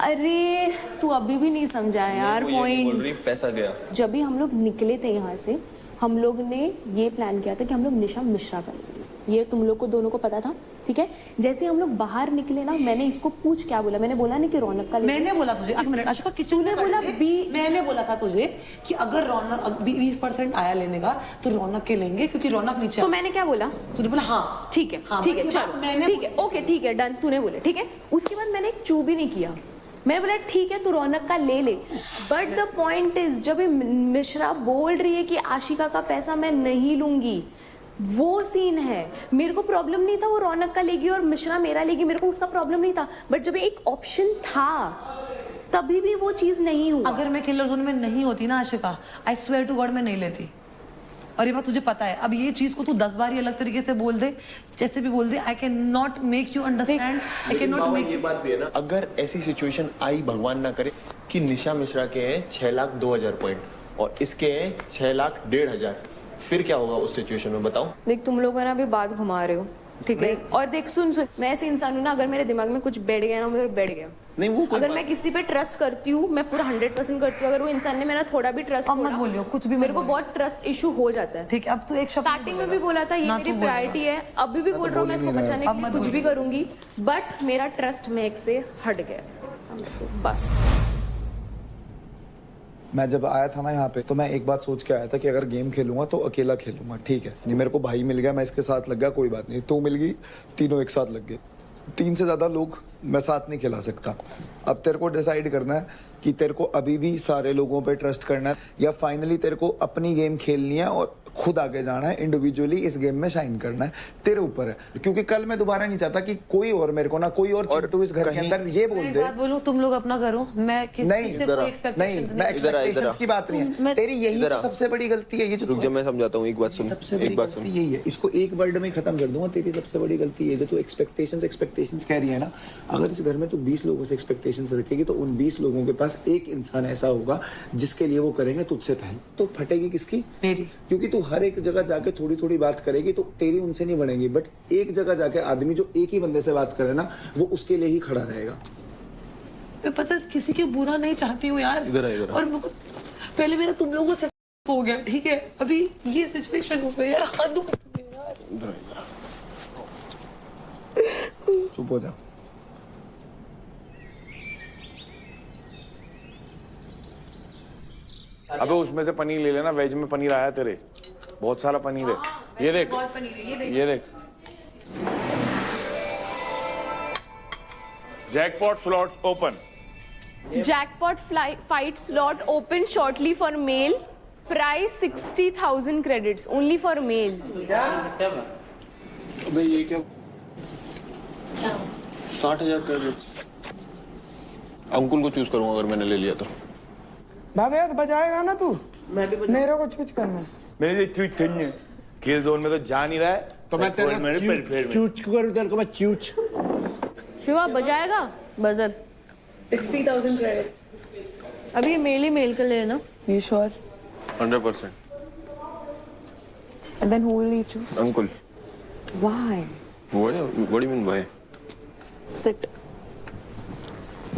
अरे तू अभी भी नहीं समझा यार पॉइंट। पैसा गया। जब भी हम लोग निकले थे यहाँ से, हम लोग ने ये प्लान किया था कि हम लोग निशा मिश्रा करेंगे। ये तुम लोग को दोनों को पता था, ठीक है। जैसे हम लोग बाहर निकले ना, मैंने इसको पूछ क्या बोला, मैंने बोला नहीं कि रौनक का मैंने बोला तुझे, एक मिनट आशिका, तूने बोला मैंने बोला था तुझे कि अगर रौनक 20% आया लेने का तो रौनक के लेंगे, क्योंकि रौनक नीचे। तो मैंने क्या बोला? तूने बोला हाँ ठीक है, ठीक है, चलो ठीक है, ओके ठीक है, डन, तूने बोले ठीक है। उसके बाद मैंने एक चू भी नहीं किया, मैं बोला ठीक है तू रौनक का ले ले। बट द पॉइंट इज, जब ये मिश्रा बोल रही है कि आशिका का पैसा मैं नहीं लूंगी, वो सीन है। मेरे को प्रॉब्लम नहीं था वो रौनक का लेगी और मिश्रा मेरा लेगी, मेरे को उसका प्रॉब्लम नहीं था। बट जब एक ऑप्शन था तभी भी वो चीज नहीं हुआ। अगर मैं किलर जोन में नहीं होती ना Ashika, I swear to God मैं नहीं लेती। और ये बात तुझे पता है। अब ये चीज को तू 10 बार ही अलग तरीके से बोल दे, जैसे भी बोल दे, I can not make you understand, I can not make you. बात भी है ना, अगर ऐसी सिचुएशन आई, भगवान ना करे, कि निशा मिश्रा के हैं 6,02,000 पॉइंट और इसके हैं 6,01,500, फिर क्या होगा उस सिचुएशन में बताओ? देख तुम लोग है ना अभी बात घुमा रहे हो, ठीक है। और देख सुन, मैं ऐसे इंसान हूँ ना, अगर मेरे दिमाग में कुछ बैठ गया ना, मेरे बैठ गया। नहीं वो अगर मैं किसी पे ट्रस्ट करती हूँ, मैं पूरा 100% करती हूँ, अगर वो इंसान ने मेरा थोड़ा भी ट्रस्ट, मत बोलियो कुछ भी, मेरे को बहुत ट्रस्ट इशू हो जाता है। ठीक है, अब तू एक शब्द स्टार्टिंग में भी बोला था ये मेरी प्रायोरिटी है, अभी भी बोल रहा हूँ मैं इसको बचाने के लिए कुछ भी करूंगी, बट मेरा ट्रस्ट मेक से हट गया बस। मैं जब आया था ना यहाँ पे, तो मैं एक बात सोच के आया था कि अगर गेम खेलूंगा तो अकेला खेलूंगा, ठीक है। नहीं मेरे को भाई मिल गया, मैं इसके साथ लग गया, कोई बात नहीं। तू मिल गई, तीनों एक साथ लग गए। 3 से ज्यादा लोग मैं साथ नहीं खिला सकता। अब तेरे को डिसाइड करना है कि तेरे को अभी भी सारे लोगों पे ट्रस्ट करना है या फाइनली तेरे को अपनी गेम खेलनी है और खुद आगे जाना है, इंडिविजुअली इस गेम में शाइन करना है, तेरे ऊपर है। क्योंकि कल मैं दोबारा नहीं चाहता कि कोई और मेरे को ना कोई और चिंटू इस घर के अंदर ये बोल दे। बात बोलूं, तुम लोग अपना करो, मैं किसी से कोई एक्सपेक्टेशंस नहीं, मैं एक्सपेक्टेशंस की बात नहीं है। तेरी यही तो सबसे बड़ी गलती है, ये जो रुक जा मैं समझाता हूँ, एक बात सुन, सबसे बड़ी गलती यही है। इसको एक वर्ड में खत्म कर दूंगा, तेरी सबसे बड़ी गलती है जो तू एक्सपेक्टेशंस कह रही है ना। अगर इस घर में तू 20 लोगों से एक्सपेक्टेशंस रखेगी तो उन 20 लोगों के पास एक इंसान ऐसा होगा जिसके लिए वो करेंगे तुझसे पहले। तो फटेगी किसकी? मेरी। क्योंकि तू हर एक जगह जाके थोड़ी थोड़ी बात करेगी तो तेरी उनसे नहीं बनेगी, बट एक जगह जाके आदमी जो एक ही बंदे से बात करे ना, वो उसके लिए ही खड़ा रहेगा। मैं पता किसी के बुरा नहीं चाहती हूँ यार, और पहले मेरा तुम लोगों से हो गया, ठीक है। अभी ये सिचुएशन हो गई यार, हद हो गई यार। चुप हो जा। अबे उसमें से पनीर ले लेना, वेज में पनीर आया तेरे, बहुत सारा पनीर है। ये देख, ये देख। Jackpot slots open. Jackpot fight slot open shortly for male. Price 60,000 credits only for males. अबे ये क्या? 60,000 क्रेडिट्स। अंकुल को चूज करूंगा अगर मैंने ले लिया तो। भाभी तो बजाएगा ना तू? मैं भी मेरे को चूज करना। मेरे चूज करनी है। किल जोन में तो जा नहीं रहा है, तो मैं तेरे चूच करूं, तेरे को मैं चूच। शिवा बजाएगा बजर 60,000 क्रेडिट। अभी ये मेल ही मेल कर लेना। You sure? 100%। And then who will you choose? Ankul. Why? What do you mean why? Sit.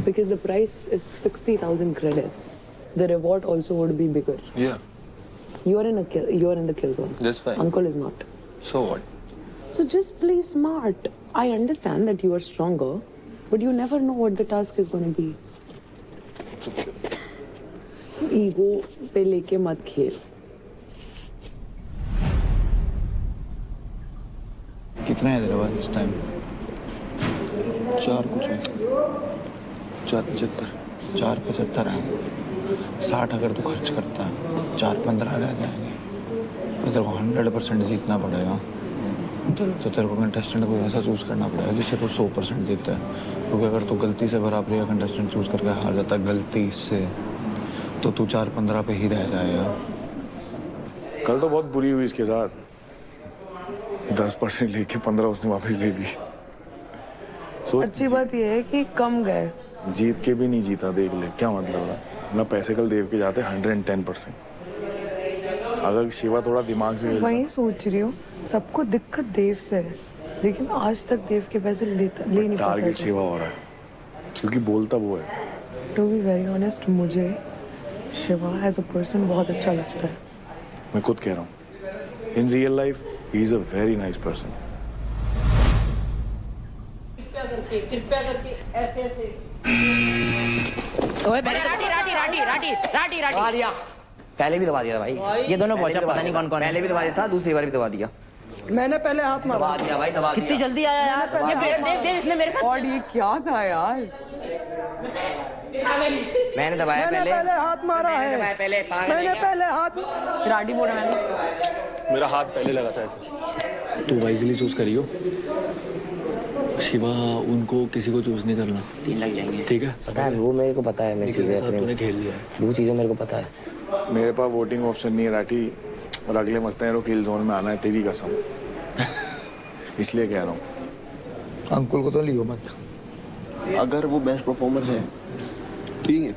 Because the price is 60,000 credits. The reward also would be bigger. Yeah. You're in the kill zone. That's fine. Uncle is not. So what? So just play smart. I understand that you are stronger, but you never know what the task is going to be. Ego पे लेके मत खेल। कितना है तेरे पास इस time? 4 कुछ है, 4.75। 4.75 है। 60 अगर तू खर्च करता है, 4.15 रह जाएंगे। तो तेरे को 100% जीतना पड़ेगा। तो तेरे को कंटेस्टेंट को ऐसा चूज करना पड़ेगा जिससे तू 100% जीता है। क्योंकि अगर तू गलती से बराबरी का कंटेस्टेंट चूज करके हार जाता है गलती से, तो तू 4.15 पे ही रह जाएगा। कल तो बहुत बुरी हुई इसके साथ, 10% लेके 15 उसने वापस ले ली। सोच, अच्छी बात यह है कि कम गए। जीत के भी नहीं जीता, देख ले क्या मतलब है ना। पैसे कल देव के जाते 110%। अगर शिवा थोड़ा दिमाग से वही सोच रही हूँ, सबको दिक्कत देव से है, लेकिन आज तक देव के पैसे ले नहीं पाता। टारगेट शिवा हो रहा है क्योंकि बोलता वो है। टू बी वेरी ऑनेस्ट, मुझे शिवा एज अ पर्सन बहुत अच्छा लगता है। मैं खुद कह रहा हूँ, in real life he is a very nice person. कृपया करके ऐसे ऐसे दबा दिया, पहले भी दबा दिया था भाई। ये दोनों पहुंचा, पता नहीं कौन कौन है। पहले भी दबा दिया था, दूसरी बार भी दबा दिया। मैंने पहले हाथ मारा। दबा दिया भाई, दबा कितनी दिया। जल्दी आया यार। ये देव इसने मेरे साथ। और ये क्या था यार? मैंने दबाया मैंने पहले हाथ मारा मैंने है। दबाया पहले, पागल है मैंने क्या? पहले हाथ। राडी बोल रहा है। मेरा हाथ पहले लगा था ऐसे। तू वाइजली चूज करियो शिवा, उनको किसी को चूज नहीं करना। 3 लग जाएंगे। ठीक है, पता है वो मेरे को पता है, मैं चीजें अपनी तूने खेल लिया है। वो चीजें मेरे को पता है। मेरे पास वोटिंग ऑप्शन नहीं है राठी, और अगले मस्तेरों किल जोन में आना है, तेरी कसम। इसलिए कह रहा हूँ अंकुल को तो लियो मत। अगर वो बेस्ट परफॉर्मर है ठीक है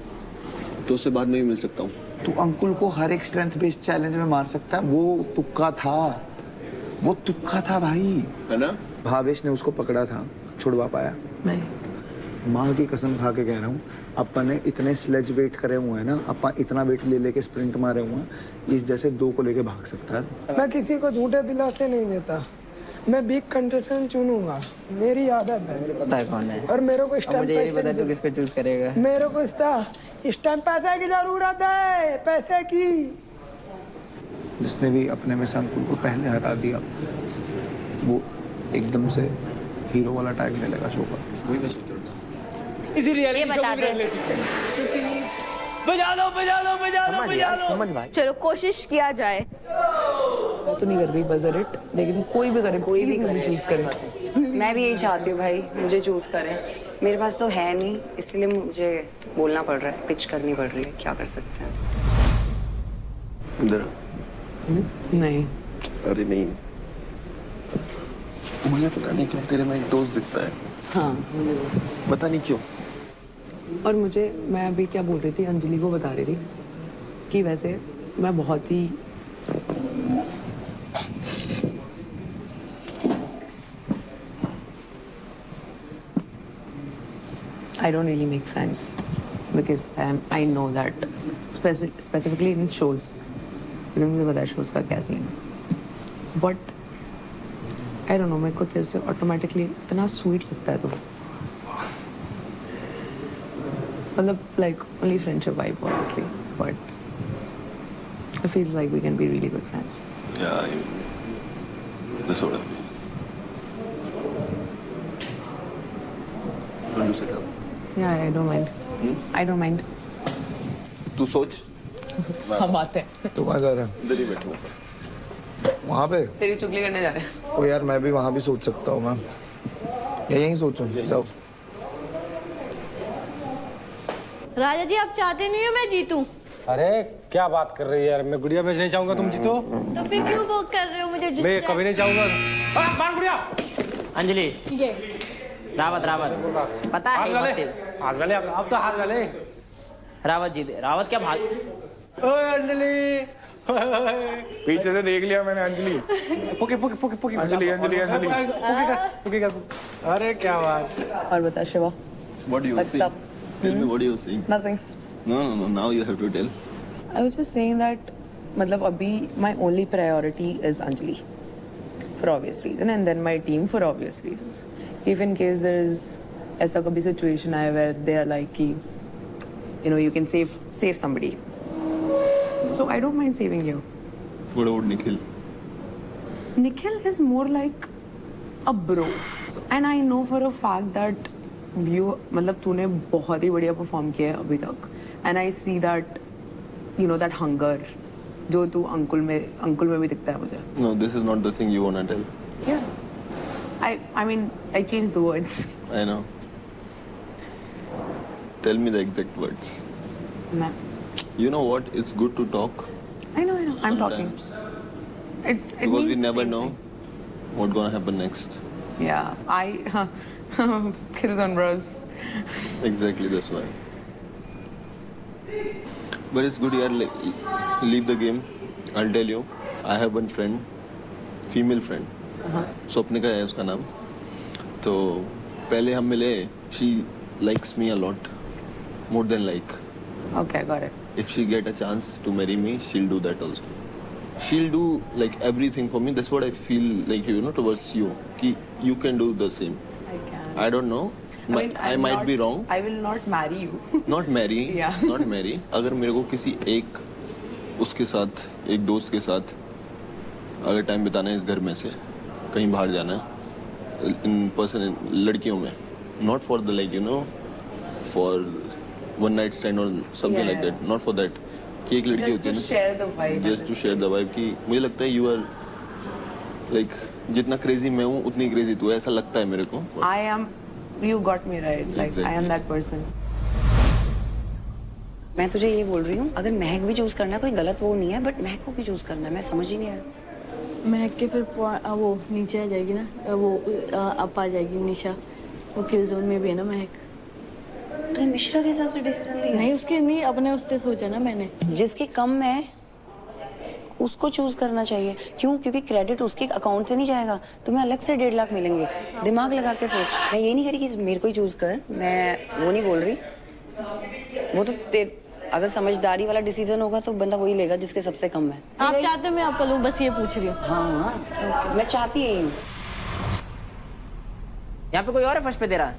तो उससे बाद में भी मिल सकता हूँ। तू अंकुल को हर एक स्ट्रेंथ बेस्ड चैलेंज में मार सकता है, वो तुक्का था, वो तुक्का था भाई, है ना? भावेश ने उसको पकड़ा था, छुड़वा पाया नहीं, माँ की कसम खा के कह रहा हूँ। अपन ने इतने स्लेज वेट करे हुए हैं ना, अपन इतना वेट ले लेके स्प्रिंट मारे हुए हैं, इस जैसे 2 को लेके भाग सकता है। मैं किसी को झूठे दिलासे नहीं देता। मैं बिग कंटेस्टेंट चुनूंगा, मेरी आदत है। पता है कौन है। और मेरे को इस टाइम मुझे ये भी पता तू किसको चूज करेगा। मेरे को इस टाइम पैसे की जरूरत है, पैसे की। जिसने भी अपने में से अंकुल को पहले हरा दिया, वो एकदम से हीरो वाला टैग ले लेगा शो का। इसी रियलिटी शो की रियलिटी। बजा लो बजा लो बजा लो बजा लो। समझ भाई। चलो कोशिश किया जाए। मैं तो नहीं कर रही बजर इट, लेकिन कोई भी करे, कोई भी मुझे चूज करे। मैं भी यही चाहती हूँ भाई, मुझे चूज करें। मेरे पास तो है नहीं, इसलिए मुझे बोलना पड़ रहा है, पिच करनी पड़ रही है। क्या कर सकते हैं? इधर नहीं, अरे नहीं, मुझे पता नहीं क्यों तेरे में एक दोस्त दिखता है। हाँ मुझे पता नहीं क्यों। और मैं अभी क्या बोल रही थी, अंजलि को बता रही थी कि वैसे मैं बहुत ही I don't really make friends because I know that specifically in shows, because मुझे पता है shows का क्या सीन है, but I don't know, मेरे को जैसे ऑटोमेटिकली इतना स्वीट लगता है, तो मतलब like only friendship vibe obviously, but it feels like we can be really good friends. Yeah, this order. Yeah, I don't mind. I don't mind. तू सोच, हम आते हैं, तू कहाँ जा रहा है? इधर ही बैठूंगा। वहाँ पे? तेरी चुगली करने जा रहे हैं। ओ यार, मैं भी वहाँ भी सोच सकता हूँ। मैं यहीं सोचूं। जाओ। राजा जी, आप चाहते नहीं हो मैं जीतूं? अरे क्या बात कर रही है यार, मैं गुड़िया मैच नहीं चाहूंगा तुम जीतो। तो फिर क्यों वो कर रहे हो मुझे मैं distract? कभी नहीं चाहूंगा। मार गुड़िया। अंजलि, ये रावत पता है हाथ वाले अब तो हाथ वाले। रावत जी, रावत क्या भाग। ओए अंजलि, पीछे से देख लिया मैंने अंजलि। पुकी पुकी पुकी पुकी अंजलि अंजलि अंजलि। पुकी कर। अरे क्या बात। और बता Shiva, What do you what's say? up? Tell me what do you say? Nothing. No. Now you have to tell. I was just saying that मतलब अभी my only priority is Anjali for obvious reason, and then my team for obvious reasons. If in case there is ऐसा कभी situation आए where they are like कि you know you can save somebody, so I don't mind saving you. What about Nikhil? Nikhil is more like a bro, so, and I know for a fact that you मतलब तूने बहुत ही बढ़िया perform किया है अभी तक, and I see that you know that hunger जो तू अंकुल में भी दिखता है मुझे. No, this is not the thing you wanna tell. Yeah, I mean I changed the words. I know. Tell me the exact words. मैं You know what? It's good to talk. I know I'm talking. sometimes. It Because we means never same know what's gonna happen next. thing. Yeah, Killzone Bros. Exactly, that's why. But it's good, yaar. Leave the game. I'll tell you. I have one friend, female friend. Swapnika है उसका नाम. तो पहले हम मिले. She likes me a lot, more than like. Okay, got it. If she get a chance to marry me, she'll do that also. She'll do like everything for me. That's what I feel like, you know, towards you. Ki you can do the same. I can. I don't know. I might be wrong. I will not marry you. Not marry. Yeah. Not marry. अगर मेरे को किसी एक उसके साथ, एक दोस्त के साथ अगर टाइम बिताना है इस घर में से कहीं बाहर जाना है इन पर्सन लड़कियों में, not for the like, you know, for one night stand or something like that. Not for that. कि एक लड़की होती है ना. Just to share the vibe. Just to share the vibe. कि मुझे लगता है you are like जितना crazy मैं हूँ उतनी crazy तू है, ऐसा लगता है मेरे को. I am. You got me right. Like I am that person. मैं तुझे ये बोल रही हूँ, अगर महक भी चूज करना है कोई गलत वो नहीं है, बट महक को भी चूज करना है. मैं समझ ही नहीं आया. महक के फिर वो नीचे आ जाएगी ना, वो अप आ जाएगी निशा. वो किल जोन में भी है ना महक. तो मिश्रा के हिसाब से डिसीजन लिया नहीं, उसके नहीं, अपने उससे सोचा ना मैंने. जिसके कम है उसको चूज करना चाहिए. क्यों? क्योंकि क्रेडिट उसके अकाउंट से नहीं जाएगा, तुम्हें अलग से 1.5 लाख मिलेंगे. दिमाग लगा के सोच. मैं ये नहीं कह रही कि मेरे को ही चूज कर, मैं वो नहीं बोल रही. वो तो अगर समझदारी वाला डिसीजन होगा तो बंदा वही लेगा जिसके सबसे कम है. आप चाहते हो मैं आपका लूँ, बस ये पूछ रही हूँ. हाँ, मैं चाहती यही हूँ. यहाँ पे कोई और है फर्स्ट पे तेरा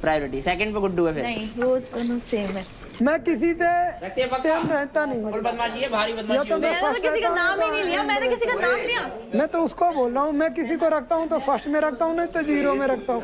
प्रायोरिटी, सेकंड पे गुड्डू है फिर. नहीं, वो दोनों सेम है. मैं किसी से सेम रहता नहीं. फुल बदमाशी है, भारी बदमाशी है. मैंने तो किसी का नाम ही नहीं लिया. मैंने किसी का नाम लिया. मैं तो उसको बोल रहा हूँ, मैं किसी को रखता हूँ तो फर्स्ट में रखता हूँ, नहीं तो 0 में रखता हूँ.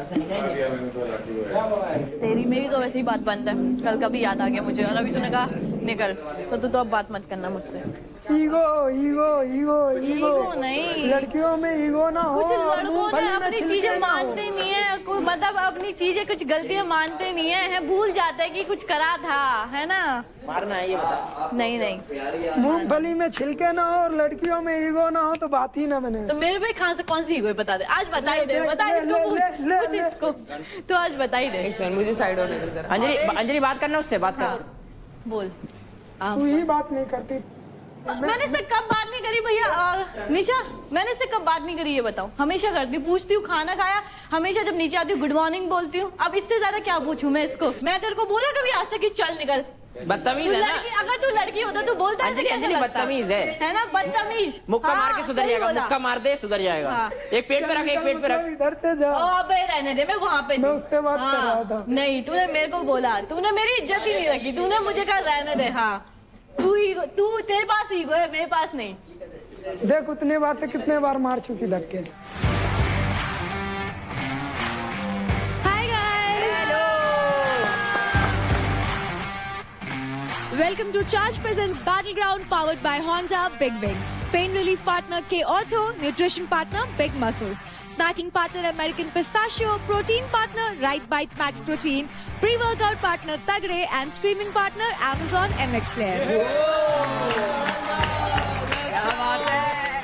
तेरी मेरी तो वैसे ही बात बंद है. कल का भी याद आ गया मुझे, और अभी तूने कहा निकल, तो तू अब बात मत करना मुझसे. ईगो ईगो ईगो ईगो नहीं, लड़कियों में ईगो ना हो. कुछ लड़कों ने मूंगफली में अपनी छिलके चीजें ना हो. मानते नहीं है. कोई मतलब अपनी चीजें कुछ गलतियां मानते नहीं है, भूल जाते हैं कि कुछ करा था, है ना. मारना है ये बता. नहीं नहीं, मूंगफली में छिलके ना हो और लड़कियों में ईगो ना हो तो बात ही ना बने. तो मेरे पे कहाँ से कौन सी ईगो बता दे. आज बता ही दे, बता इसको, पूछ इसको. तो आज बता ही दे. मुझे साइड होने दो जरा. अंजलि बात करना उससे, बात कर. बोल. तू ही बात नहीं करती. मैंने इससे कब बात नहीं करी भैया. निशा, मैंने इससे कब बात नहीं करी ये बताओ. हमेशा करती हूँ, पूछती हूँ खाना खाया, हमेशा जब नीचे आती हूँ गुड मॉर्निंग बोलती हूँ. अब इससे ज्यादा क्या पूछूं मैं इसको. मैं तेरे को बोला कभी आज तक कि चल निकल. बदतमीज है ना. अगर तू लड़की होता तो बोलता. अंजलि बदतमीज है ना, बदतमीज. मुक्का मार के सुधर जाएगा. मुक्का मार दे सुधर जाएगा. एक पेट पे रख, एक पेट पे रख. इधर से जा. अबे रहने दे, मैं वहाँ पे मैं उससे बात कर रहा था. नहीं, तूने मेरे को बोला, तूने मेरी इज्जत ही नहीं रखी. तूने मुझे कहा रहने दे. हाँ, तू तेरे पास ईगो है, मेरे पास नहीं. देख उतने बार से कितने बार मार चुकी धक्के. Hi guys, welcome to Charge presents battle ground powered by Honda Big Wing. Pain relief partner के Ortho, nutrition partner big muscles, snacking partner American pistachio, protein partner right bite max protein, pre workout partner तगड़े and streaming partner Amazon MX player.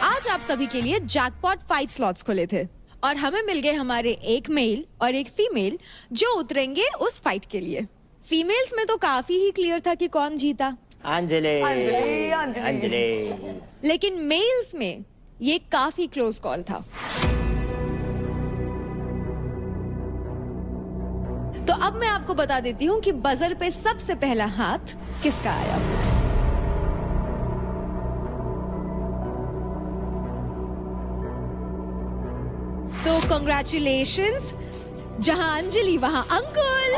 आज आप सभी के लिए jackpot 5 slots खुले थे और हमें मिल गए हमारे एक मेल और एक फीमेल जो उतरेंगे उस फाइट के लिए. फीमेल्स में तो काफी ही क्लियर था कि कौन जीता. अंजलि. लेकिन मेल्स में ये काफी क्लोज कॉल था. तो अब मैं आपको बता देती हूँ कि बजर पे सबसे पहला हाथ किसका आया. तो कंग्रेचुलेशंस. जहां अंजलि वहां अंकुल.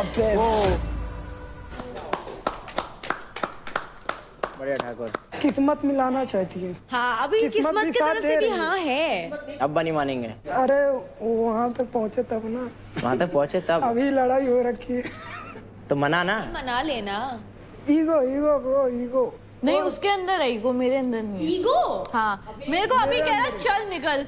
बढ़िया ठाकुर. किस्मत मिलाना चाहती है. हाँ, अभी किस्मत की तरफ से भी हाँ है. अब नहीं मानेंगे. अरे वहाँ तक पहुँचे तब ना. वहाँ तक पहुँचे तब. अभी लड़ाई हो रखी है. तो मना ना. मना लेना. Ego ego bro ego. नहीं, उसके अंदर है ईगो, मेरे अंदर नहीं. ईगो? हाँ, मेरे को अभी कह रहा चल निकल.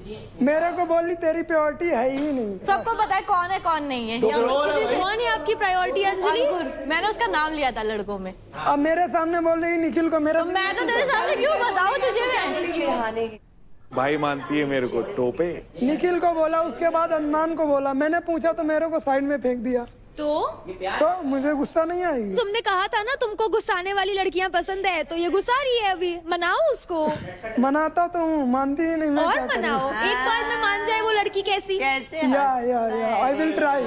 मेरे को बोली तेरी प्रायोरिटी है ही नहीं। सबको पता है कौन नहीं है। कौन है आपकी प्रायोरिटी अंजलि? मैंने उसका नाम लिया था लड़कों में। अब मेरे सामने बोल रही निखिल को मेरा मैं तो तेरे सामने क्यों बताऊं तुझे मैं? भाई मानती है मेरे को टोपे। निखिल को बोला, उसके बाद अदनान को बोला। मैंने पूछा तो मेरे को साइड में फेंक दिया। तो मुझे गुस्सा नहीं आई। तुमने कहा था ना तुमको गुस्साने वाली लड़कियां पसंद है, तो ये गुस्सा रही है अभी। मनाओ उसको। मनाता तो हूँ, मानती ही नहीं। मैं और क्या करूं? मनाओ, एक बार में मान जाए वो लड़की कैसी। या आई विल ट्राई।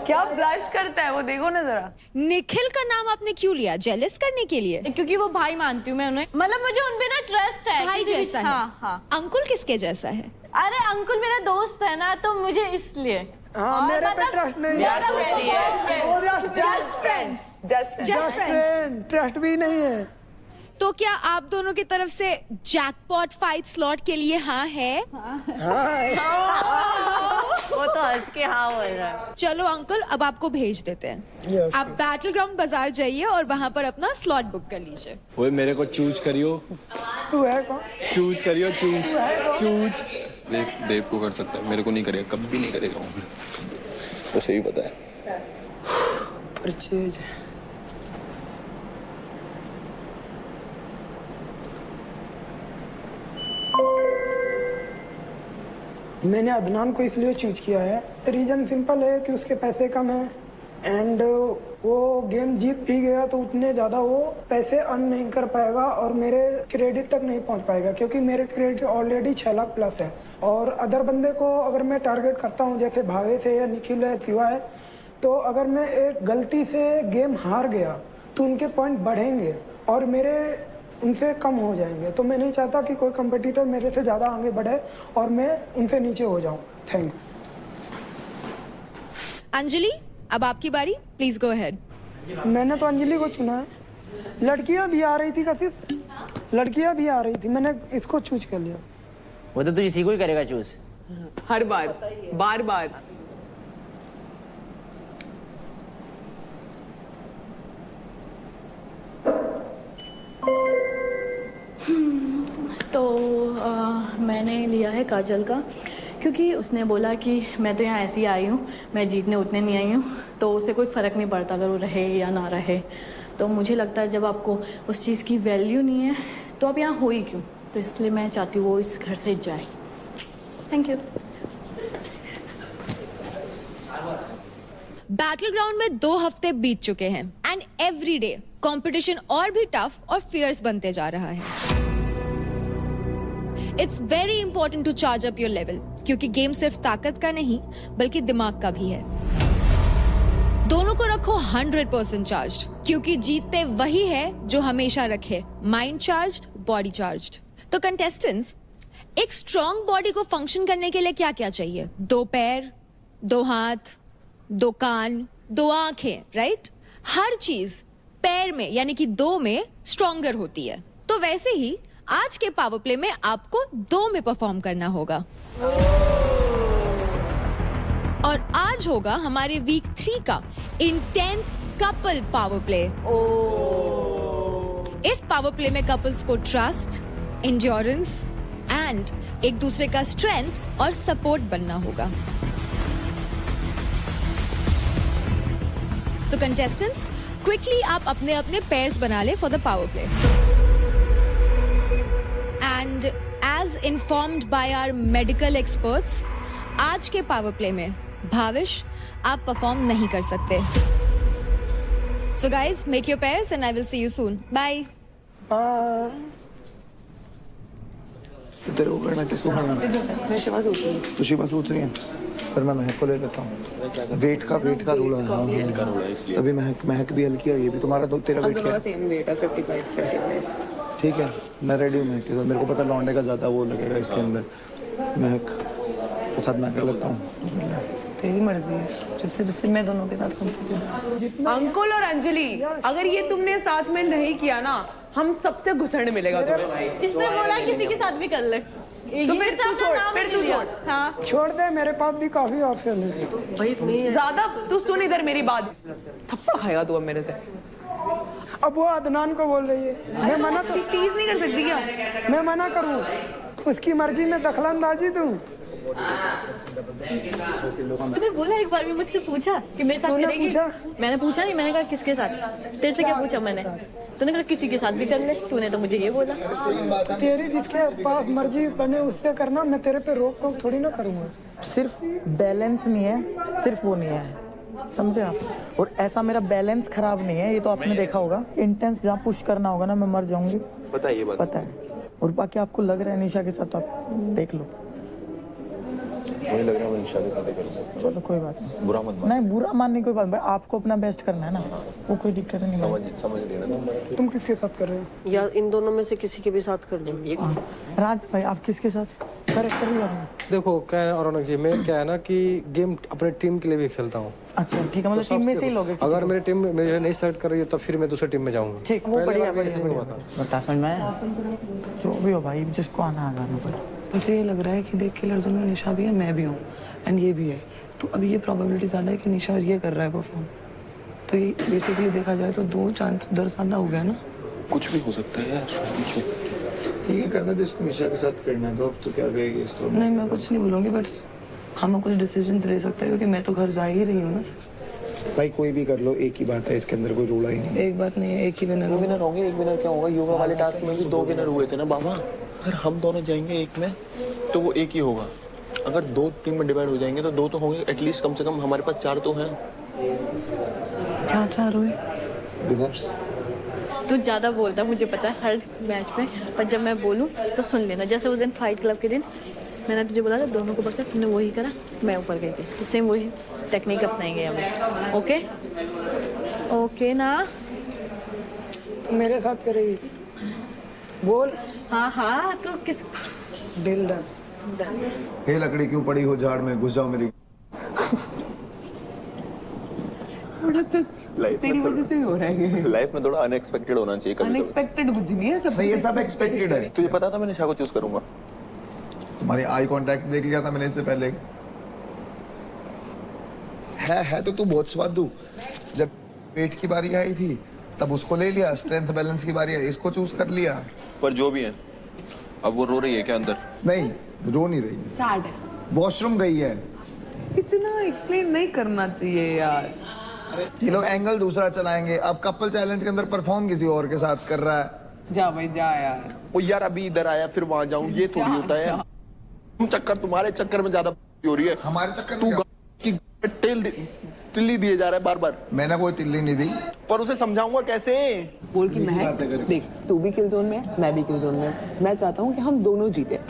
क्या ब्लश करता है वो, देखो ना जरा। निखिल का नाम आपने क्यों लिया? जेलस करने के लिए? क्योंकि वो भाई मानती हूँ मैं उन्हें, मतलब मुझे उन पे ना ट्रस्ट है। भाई जैसा है। हाँ। अंकुल किसके जैसा है? अरे अंकुल मेरा दोस्त है ना, तो मुझे इसलिए। हाँ, मेरे पे ट्रस्ट नहीं। Just friends. ट्रस्ट भी नहीं है। तो क्या आप दोनों की तरफ से जैकपॉट फाइट स्लॉट के लिए हाँ है? वो तो हंस के हाँ बोल रहा है। चलो अंकल, अब आपको भेज देते हैं। Yes, आप बैटल ग्राउंड बाजार जाइए और वहाँ पर अपना स्लॉट बुक कर लीजिए। ओए मेरे को चूज करियो, तू है कौन? चूज करियो, चूज। देव को कर सकता है, मेरे को नहीं करेगा, कभी नहीं करेगा वो। तो सही पता है। परचेज मैंने अदनान को इसलिए चूज किया है। रीजन सिंपल है कि उसके पैसे कम हैं एंड वो गेम जीत भी गया तो उतने ज़्यादा वो पैसे अर्न नहीं कर पाएगा और मेरे क्रेडिट तक नहीं पहुंच पाएगा, क्योंकि मेरे क्रेडिट ऑलरेडी 6 लाख प्लस है। और अदर बंदे को अगर मैं टारगेट करता हूं, जैसे भावेश है या निखिल है, शिवा है, तो अगर मैं एक गलती से गेम हार गया तो उनके पॉइंट बढ़ेंगे और मेरे उनसे कम हो जाएंगे। तो मैं नहीं चाहता कि कोई कंपटीटर मेरे से ज़्यादा आगे बढ़े और मैं उनसे नीचे हो जाऊं। Thank you. अंजलि, अब आपकी बारी, प्लीज गो अहेड। मैंने तो अंजलि को चुना है। लड़कियां भी आ रही थी कशिश, लड़कियां भी आ रही थी, मैंने इसको चूज कर लिया। वो तो तू इसी को ही करेगा चूज। हर बार बार बार। तो मैंने लिया है काजल का, क्योंकि उसने बोला कि मैं तो यहाँ ऐसी ही आई हूँ, मैं जीतने उतने नहीं आई हूँ, तो उसे कोई फ़र्क नहीं पड़ता अगर वो रहे या ना रहे। तो मुझे लगता है जब आपको उस चीज़ की वैल्यू नहीं है तो आप यहाँ हो ही क्यों। तो इसलिए मैं चाहती हूँ वो इस घर से जाए। Thank you. बैटल ग्राउंड में 2 हफ्ते बीत चुके हैं एंड एवरी डे कंपटीशन और भी टफ और फियर्स बनते जा रहा है। It's very important to charge up your level, क्योंकि गेम सिर्फ ताकत का नहीं बल्कि दिमाग का भी है। दोनों को रखो 100% चार्ज्ड, क्योंकि जीतते वही है जो हमेशा रखे माइंड चार्ज्ड, बॉडी चार्ज्ड। तो कंटेस्टेंट्स, एक स्ट्रॉन्ग बॉडी को फंक्शन करने के लिए क्या क्या चाहिए? 2 पैर, 2 हाथ, 2 कान, 2 आंखें, राइट? हर चीज पैर में यानी कि 2 में स्ट्रॉन्गर होती है। तो वैसे ही आज के पावर प्ले में आपको 2 में परफॉर्म करना होगा। और आज होगा हमारे वीक 3 का इंटेंस कपल पावर प्ले। इस पावर प्ले में कपल्स को ट्रस्ट, एंड्योरेंस एंड एक दूसरे का स्ट्रेंथ और सपोर्ट बनना होगा। तो कंटेस्टेंट्स, क्विकली आप अपने अपने पेयर्स बना ले for the power play. And as informed by our medical experts, आज के पावर प्ले में भाविश आप परफॉर्म नहीं कर सकते। So guys, make your pairs and I will see you soon. Bye bye. तेरे को करना, किसको करना? मैं शिवा सोच रही हूँ। तो शिवा सोच रही है, फिर मैं महक को ले लेता हूँ। वेट का रूल है। हाँ, इसलिए अभी महक भी हल्की है, ये भी तुम्हारा तो तेरा वेट क्या है? सेम वेट है 55। ठीक है, मैं रेडी हूँ महक के साथ। मेरे को पता लौंडे का ज़्यादा वो लगेगा इसके अंदर। महक के साथ मैं कर लेता हूँ। तेरी मर्जी है, जिससे मैं दोनों के साथ कंफर्टेबल। अंकुल और अंजलि, अगर ये तुमने साथ में नहीं किया ना, हम सबसे घुसड़ मिलेगा तुम्हें। इसने बोला किसी के साथ भी कर ले, तो फिर तू छोड़, फिर तू छोड़। हाँ, छोड़ दे, मेरे पास भी काफी ऑप्शन है। ज्यादा तू सुन इधर मेरी बात, थप्पड़ खाएगा तू अब मेरे से। अब वो अदनान को बोल रही है, मैं मना तो टीज नहीं कर सकती क्या? मैं मना करूँ? उसकी मर्जी में दखलंदाजी तू। तूने बोला एक बार भी मुझसे पूछा कि मेरे साथ तूने करेगी? पूछा? मैंने पूछा नहीं, मैंने कहा किसके साथ? तेरे से क्या पूछा मैंने? तूने कहा किसी के साथ भी कर ले, तूने तो मुझे ये बोला। तेरी जिसके पास मर्जी बने उससे करना, मैं तेरे पे रोक टोक थोड़ी ना करूंगा। सिर्फ बैलेंस नहीं है, सिर्फ वो नहीं है, समझे आप? और ऐसा मेरा बैलेंस खराब नहीं है, ये तो आपने देखा होगा। इंटेंस जहाँ पुश करना होगा ना, मैं मर जाऊंगी, पता है ये बात? पता है। और बाकी आपको लग रहा है निशा के साथ, तो आप देख लो। मुझे लग रहा है मैं निशा के साथ ही करूंगा। चलो कोई बात नहीं, बुरा मत मान। नहीं बुरा मानने की कोई बात, भाई आपको अपना बेस्ट करना है ना, वो कोई दिक्कत नहीं भाई। समझ लेना तुम किसके साथ कर रहे हो? या इन दोनों में से किसी के भी साथ कर लो। राज भाई आप किसके साथ करेक्टर भी आपने? देखो क्या है रौनक जी, मैं क्या है ना कि गेम अपने टीम के लिए भी खेलता हूँ। अच्छा ठीक है, मतलब टीम में से ही लोगे? अगर मेरी टीम मुझे नहीं सेलेक्ट कर रही है तो फिर मैं दूसरी टीम में जाऊंगा। ठीक, वो बढ़िया बढ़िया। बता समझ में आया? जो भी हो भाई, जिसको आना आना पड़े। मुझे ये लग रहा है कि देख के लड़जन में निशा भी है, मैं भी हूँ, एंड ये भी है। तो अभी ये प्रोबेबिलिटी ज़्यादा है कि निशा और ये कर रहा है परफॉर्म। तो ये बेसिकली देखा जाए तो 2 चांस दरसादा हो गया ना। कुछ भी हो सकता है यार, ठीक है, करना तो इसको निशा के साथ करना है, तो अब तो क्या कहेगी इसको? नहीं मैं कुछ नहीं बोलूँगी, बट हम कुछ डिसीजंस ले सकते हैं क्योंकि मैं तो घर जा ही रही हूँ ना। भाई कोई भी कर लो, एक ही बात है, इसके अंदर कोई रोड़ा ही नहीं। एक बात नहीं है, एक ही विनर विनर होंगे। एक विनर क्या होगा? योगा वाले टास्क में भी 2 विनर हुए थे ना बाबा। अगर हम दोनों जाएंगे एक में तो वो एक ही होगा। अगर 2 टीम में डिवाइड हो जाएंगे तो 2 तो होंगे एटलीस्ट, कम से कम हमारे पास 4 तो हैं। क्या चाह रहे हो? विनर्स तू ज़्यादा बोलता मुझे पता है हर मैच में, पर जब मैं बोलूँ तो सुन लेना। जैसे उस दिन फाइट क्लब के दिन मैंने तुझे बोला था दोनों को पकड़, तुमने वही करा, मैं ऊपर गई थी, तो सेम वही टेक्निक अपनाएंगे हम। ओके ओके ना? मेरे साथ करेगी? बोल। हाँ हाँ, तो किस डील डन। हे लकड़ी क्यों पड़ी हो झाड़ में, घुस जाओ मेरी। तेरी वजह से हो रहा है। लाइफ में थोड़ा अनएक्सपेक्टेड होना चाहिए कभी। अनएक्सपेक्टेड कुछ नहीं है, सब नहीं ये सब एक्सपेक्टेड है। तुझे पता था मैं निशा को चूज करूंगा? तुम्हारी आई कांटेक्ट देख लिया था मैंने इससे पहले। है तो तू बहुत स्वादु। जब पेट की बारी आई थी तब उसको ले लिया, स्ट्रेंथ बैलेंस की बारी आई इसको चूज कर लिया। पर जो भी है, अब वो रो रही है क्या अंदर? नहीं रो नहीं रही, सैड है। वॉशरूम गई है। इतना एक्सप्लेन नहीं करना चाहिए यार। ये लोग एंगल दूसरा चलाएंगे। अब कपल चैलेंज के अंदर परफॉर्म किसी और के साथ कर रहा है। जा भाई जा यार। ओ यार अभी इधर आया फिर वहां जाऊं, ये थोड़ी होता है। तुम चक्कर, तुम्हारे चक्कर में ज्यादा हो रही है। हमारे चक्कर तू में की तिल्ली दिए जा रहा है बार बार। मैंने कोई तिल्ली नहीं दी। पर उसे समझाऊंगा कैसे? बोल कि महक देख, तू भी किल जोन में है, मैं भी किल जोन में हूं। मैं चाहता हूँ कि हम दोनों जीते,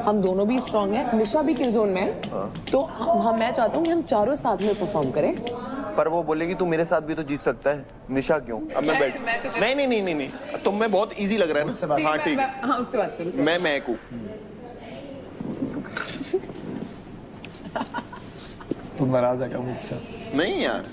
हम दोनों भी स्ट्रांग हैं, निशा भी किल जोन में है, तो हम मैं चाहता हूँ कि हम चारों साथ में परफॉर्म करें। पर वो बोलेगी तू मेरे साथ भी तो जीत सकता है। निशा क्यों? अब मैं बैठ नहीं, तुम में बहुत इजी लग रहा है ना। हाँ ठीक है, हाँ उससे बात करो। मैं महक हूँ। तुम नाराज है क्या मुझसे? नहीं यार,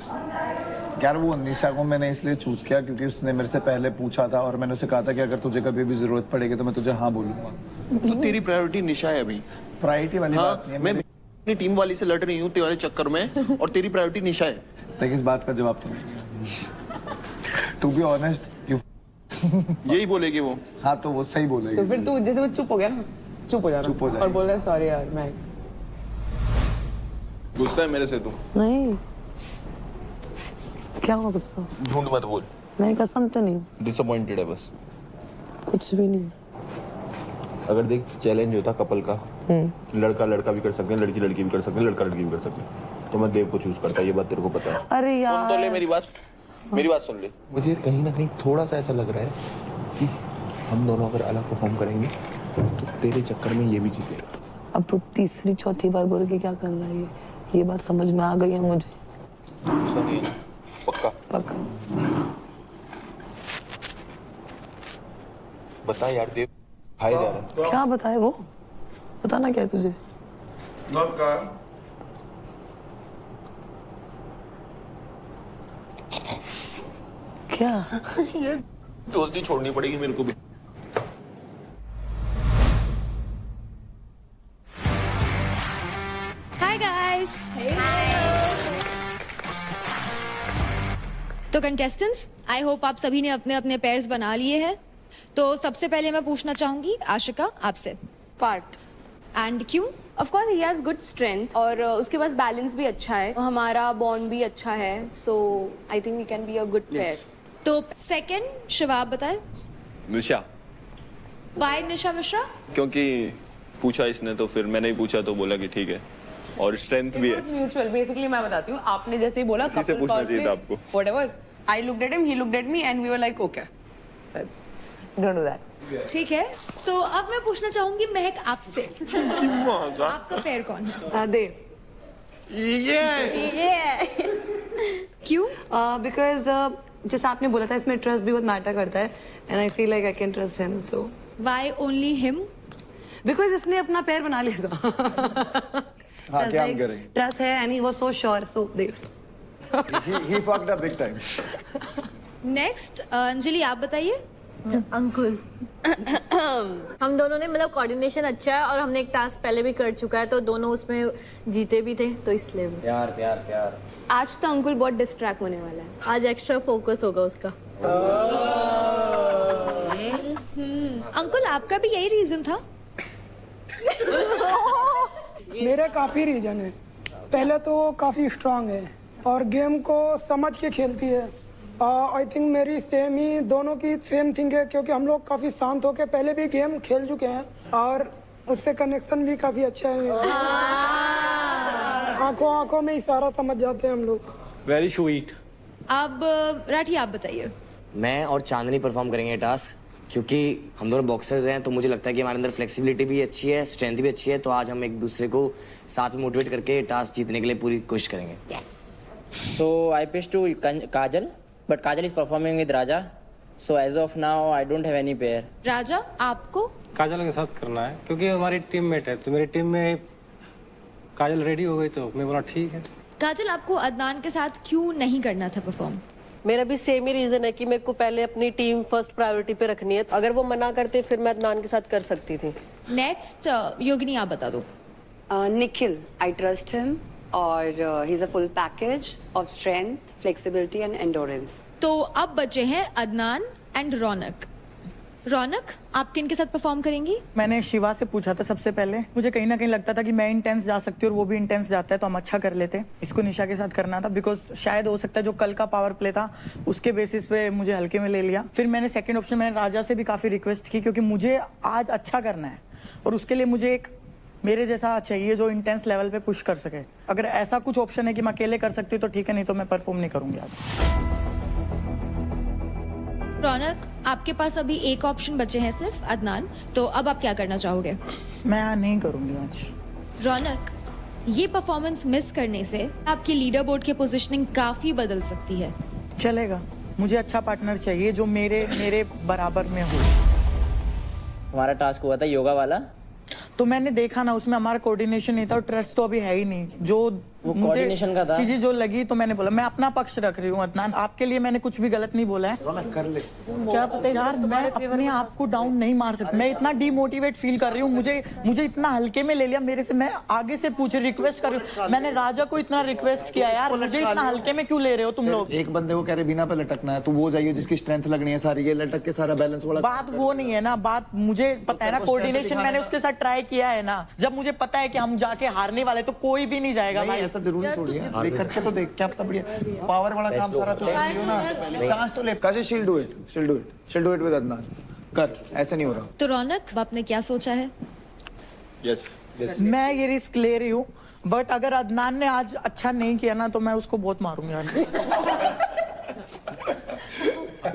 यार वो निशा को मैंने इसलिए चूज किया क्योंकि उसने मेरे से पहले पूछा था और मैंने उसे कहा था कि अगर तुझे कभी भी जरूरत पड़ेगी तो मैं तुझे हाँ बोलूंगा। तो तेरी प्रायोरिटी निशा है अभी। प्रायोरिटी वाली हाँ, बात नहीं है। मैं अपनी टीम वाली से लड़ रही हूँ तुम्हारे चक्कर में, और तेरी प्रायोरिटी निशा है। लेकिन इस बात का जवाब तो नहीं। टू बी ऑनेस्ट यही बोलेगी वो। हाँ तो वो सही बोलेगी। तो फिर तू जैसे वो चुप हो गया ना, चुप हो जा और बोल रहा है सॉरी यार। मैं गुस्सा है मेरे से तू? नहीं, क्या हुआ गुस्सा? झूठ मत बोल। नहीं कसम से नहीं, डिसअपॉइंटेड है बस। कुछ भी नहीं। अगर देख चैलेंज होता कपल का, लड़का लड़का भी कर सकते हैं, लड़की लड़की भी कर सकते हैं, लड़का लड़की भी कर सकते हैं, तो मैं देव को चूज करता। ये बात तेरे को पता है? अरे यार सुन तो ले मेरी बात सुन ले। मुझे कहीं ना कहीं थोड़ा सा ऐसा लग रहा है कि हम दोनों अगर अलग परफॉर्म करेंगे तो तेरे चक्कर में ये भी जीतेगा। अब तो तीसरी चौथी बार बोल के क्या कर रहा है ये बात समझ में आ गई है मुझे। पक्का पक्का। बता यार, देव हाय जा रहा है। क्या बताए वो? बताना क्या है तुझे? क्या? ये दोस्ती छोड़नी पड़ेगी मेरे को भी। Hi guys. तो कंटेस्टेंट्स, आई होप आप सभी ने अपने अपने पेयर्स बना लिए हैं। तो सबसे पहले मैं पूछना चाहूंगी आशिका आपसे पार्ट। एंड क्यों? Of course he has good strength और उसके पास बैलेंस भी अच्छा है, हमारा बॉन्ड भी अच्छा है, so I think we can be a good pair. तो सेकंड शिवा आप बताएं। निशा, वाई निशा मिश्रा? क्योंकि पूछा इसने तो फिर मैंने ही पूछा तो बोला कि ठीक है, और स्ट्रेंथ भी है। Mutual basically. मैं बताती हूँ, आपने जैसे ही बोला इसी से पूछना चाहिए था आपको। Whatever, I looked at him, he looked at me and we were like okay, let's don't do that. ठीक है, तो अब मैं पूछना चाहूंगी महक आपसे, आपका पेयर कौन है? देव। क्यों? बिकॉज जैसा आपने बोला था, इसमें ट्रस्ट भी बहुत मैटर करता है and I feel like I can trust him, so why only him? Because इसने अपना पैर बना लिया था। हाँ, क्या हम करें? ट्रस्ट है and he was so sure, so Dev. he fucked up big time. Next Anjali आप बताइए। अंकुल हम दोनों ने मतलब कोऑर्डिनेशन अच्छा है और हमने एक टास्क पहले भी कर चुका है, तो दोनों उसमें जीते भी थे, तो इसलिए प्यार प्यार प्यार। आज तो अंकुल बहुत डिस्ट्रैक्ट होने वाला है, आज एक्स्ट्रा फोकस होगा उसका। अंकुल आपका भी यही रीजन था? मेरे काफ़ी रीजन है। पहले तो वो काफ़ी स्ट्रांग है और गेम को समझ के खेलती है। आई थिंक मेरी सेम ही, दोनों की सेम थिंग है, क्योंकि हम लोग काफ़ी शांत होकर पहले भी गेम खेल चुके हैं और उससे कनेक्शन भी काफ़ी अच्छा है। आंखों आंखों में इशारा समझ जाते हैं हम लोग। Very sweet. अब राठी आप बताइए। मैं और चांदनी परफॉर्म करेंगे टास्क, क्योंकि हम दोनों बॉक्सर्स हैं, तो मुझे लगता है कि हमारे अंदर फ्लेक्सिबिलिटी भी अच्छी है, स्ट्रेंथ भी अच्छी है, तो आज हम एक दूसरे को साथ में मोटिवेट करके टास्क जीतने के लिए पूरी कोशिश करेंगे। Yes. So I pitched to Kajal, but Kajal is performing with Raja. So as of now, I don't have any pair. राजा आपको? काजल के साथ करना है क्योंकि हमारी टीममेट है, तो मेरी टीम में काजल रेडी हो गई, तो मैं बोला ठीक है। काजल आपको अदनान के साथ क्यों नहीं करना था परफॉर्म? मेरा भी सेम ही रीजन है कि मेरे को पहले अपनी टीम फर्स्ट प्रायोरिटी पे रखनी है। अगर वो मना करते फिर मैं अदनान के साथ कर सकती थी। नेक्स्ट योगिनी आप बता दो। निखिल, आई ट्रस्ट हिम और he is a full package of strength, flexibility and endurance. तो अब बचे हैं अदनान एंड रौनक। रौनक आप किन के साथ परफॉर्म करेंगी? मैंने शिवा से पूछा था सबसे पहले, मुझे कहीं ना कहीं लगता था कि मैं इंटेंस जा सकती हूँ और वो भी इंटेंस जाता है, तो हम अच्छा कर लेते। इसको निशा के साथ करना था, बिकॉज शायद हो सकता है जो कल का पावर प्ले था उसके बेसिस पे मुझे हल्के में ले लिया। फिर मैंने सेकंड ऑप्शन, मैंने राजा से भी काफी रिक्वेस्ट की, क्योंकि मुझे आज अच्छा करना है और उसके लिए मुझे एक मेरे जैसा चाहिए जो इंटेंस लेवल पे पुश कर सके। अगर ऐसा कुछ ऑप्शन है कि मैं अकेले कर सकती हूँ तो ठीक है, नहीं तो मैं परफॉर्म नहीं करूंगी आज। रौनक आपके पास अभी एक ऑप्शन बचे हैं सिर्फ, अदनान, तो अब आप क्या करना चाहोगे? मैं नहीं करूंगी आज। रौनक, ये परफॉर्मेंस मिस करने से आपकी लीडर बोर्ड की पोजीशनिंग काफी बदल सकती है। चलेगा, मुझे अच्छा पार्टनर चाहिए जो मेरे बराबर में हो। हमारा टास्क हुआ था योगा वाला, तो मैंने देखा ना उसमें हमारा कोऑर्डिनेशन नहीं था और ट्रस्ट तो अभी है ही नहीं। जो वो कोऑर्डिनेशन का था, चीजें जो लगी तो मैंने बोला मैं अपना पक्ष रख रही हूँ। अदनान, आपके लिए मैंने कुछ भी गलत नहीं बोला है। कर ले। क्या पता यार, मैं अपने आप को डाउन नहीं मार सकती। मैं इतना डीमोटिवेट फील कर रही हूँ, मुझे इतना हल्के में ले लिया मेरे से। मैं आगे से पूछ रिक्वेस्ट कर रही हूँ, मैंने राजा को इतना रिक्वेस्ट किया यार, मुझे इतना हल्के में क्यों ले रहे हो तुम लोग? एक बंदे को कह रहे बिना पे लटकना है, तो वो जाइए जिसकी स्ट्रेंथ लगनी है सारी, ये लटक के सारा बैलेंस वाला। बात वो नहीं है ना, बात मुझे पता है ना, कोऑर्डिनेशन मैंने उसके साथ ट्राई किया है ना। जब मुझे पता है कि हम जाके हारने वाले, तो कोई भी नहीं जाएगा भाई। ऐसा जरूरी थोड़ी है, करके तो देख, क्या पता बढ़िया पावर वाला काम सारा चांस लियो ना, चांस तो ले। काजी शील डू इट विद अदनान, कर, ऐसे नहीं हो रहा। तो रौनक आपने क्या सोचा है? यस, मैं ये रिस्क ले रही हूँ, बट अगर अदनान ने आज अच्छा नहीं किया ना तो मैं उसको बहुत मारूंगी आज।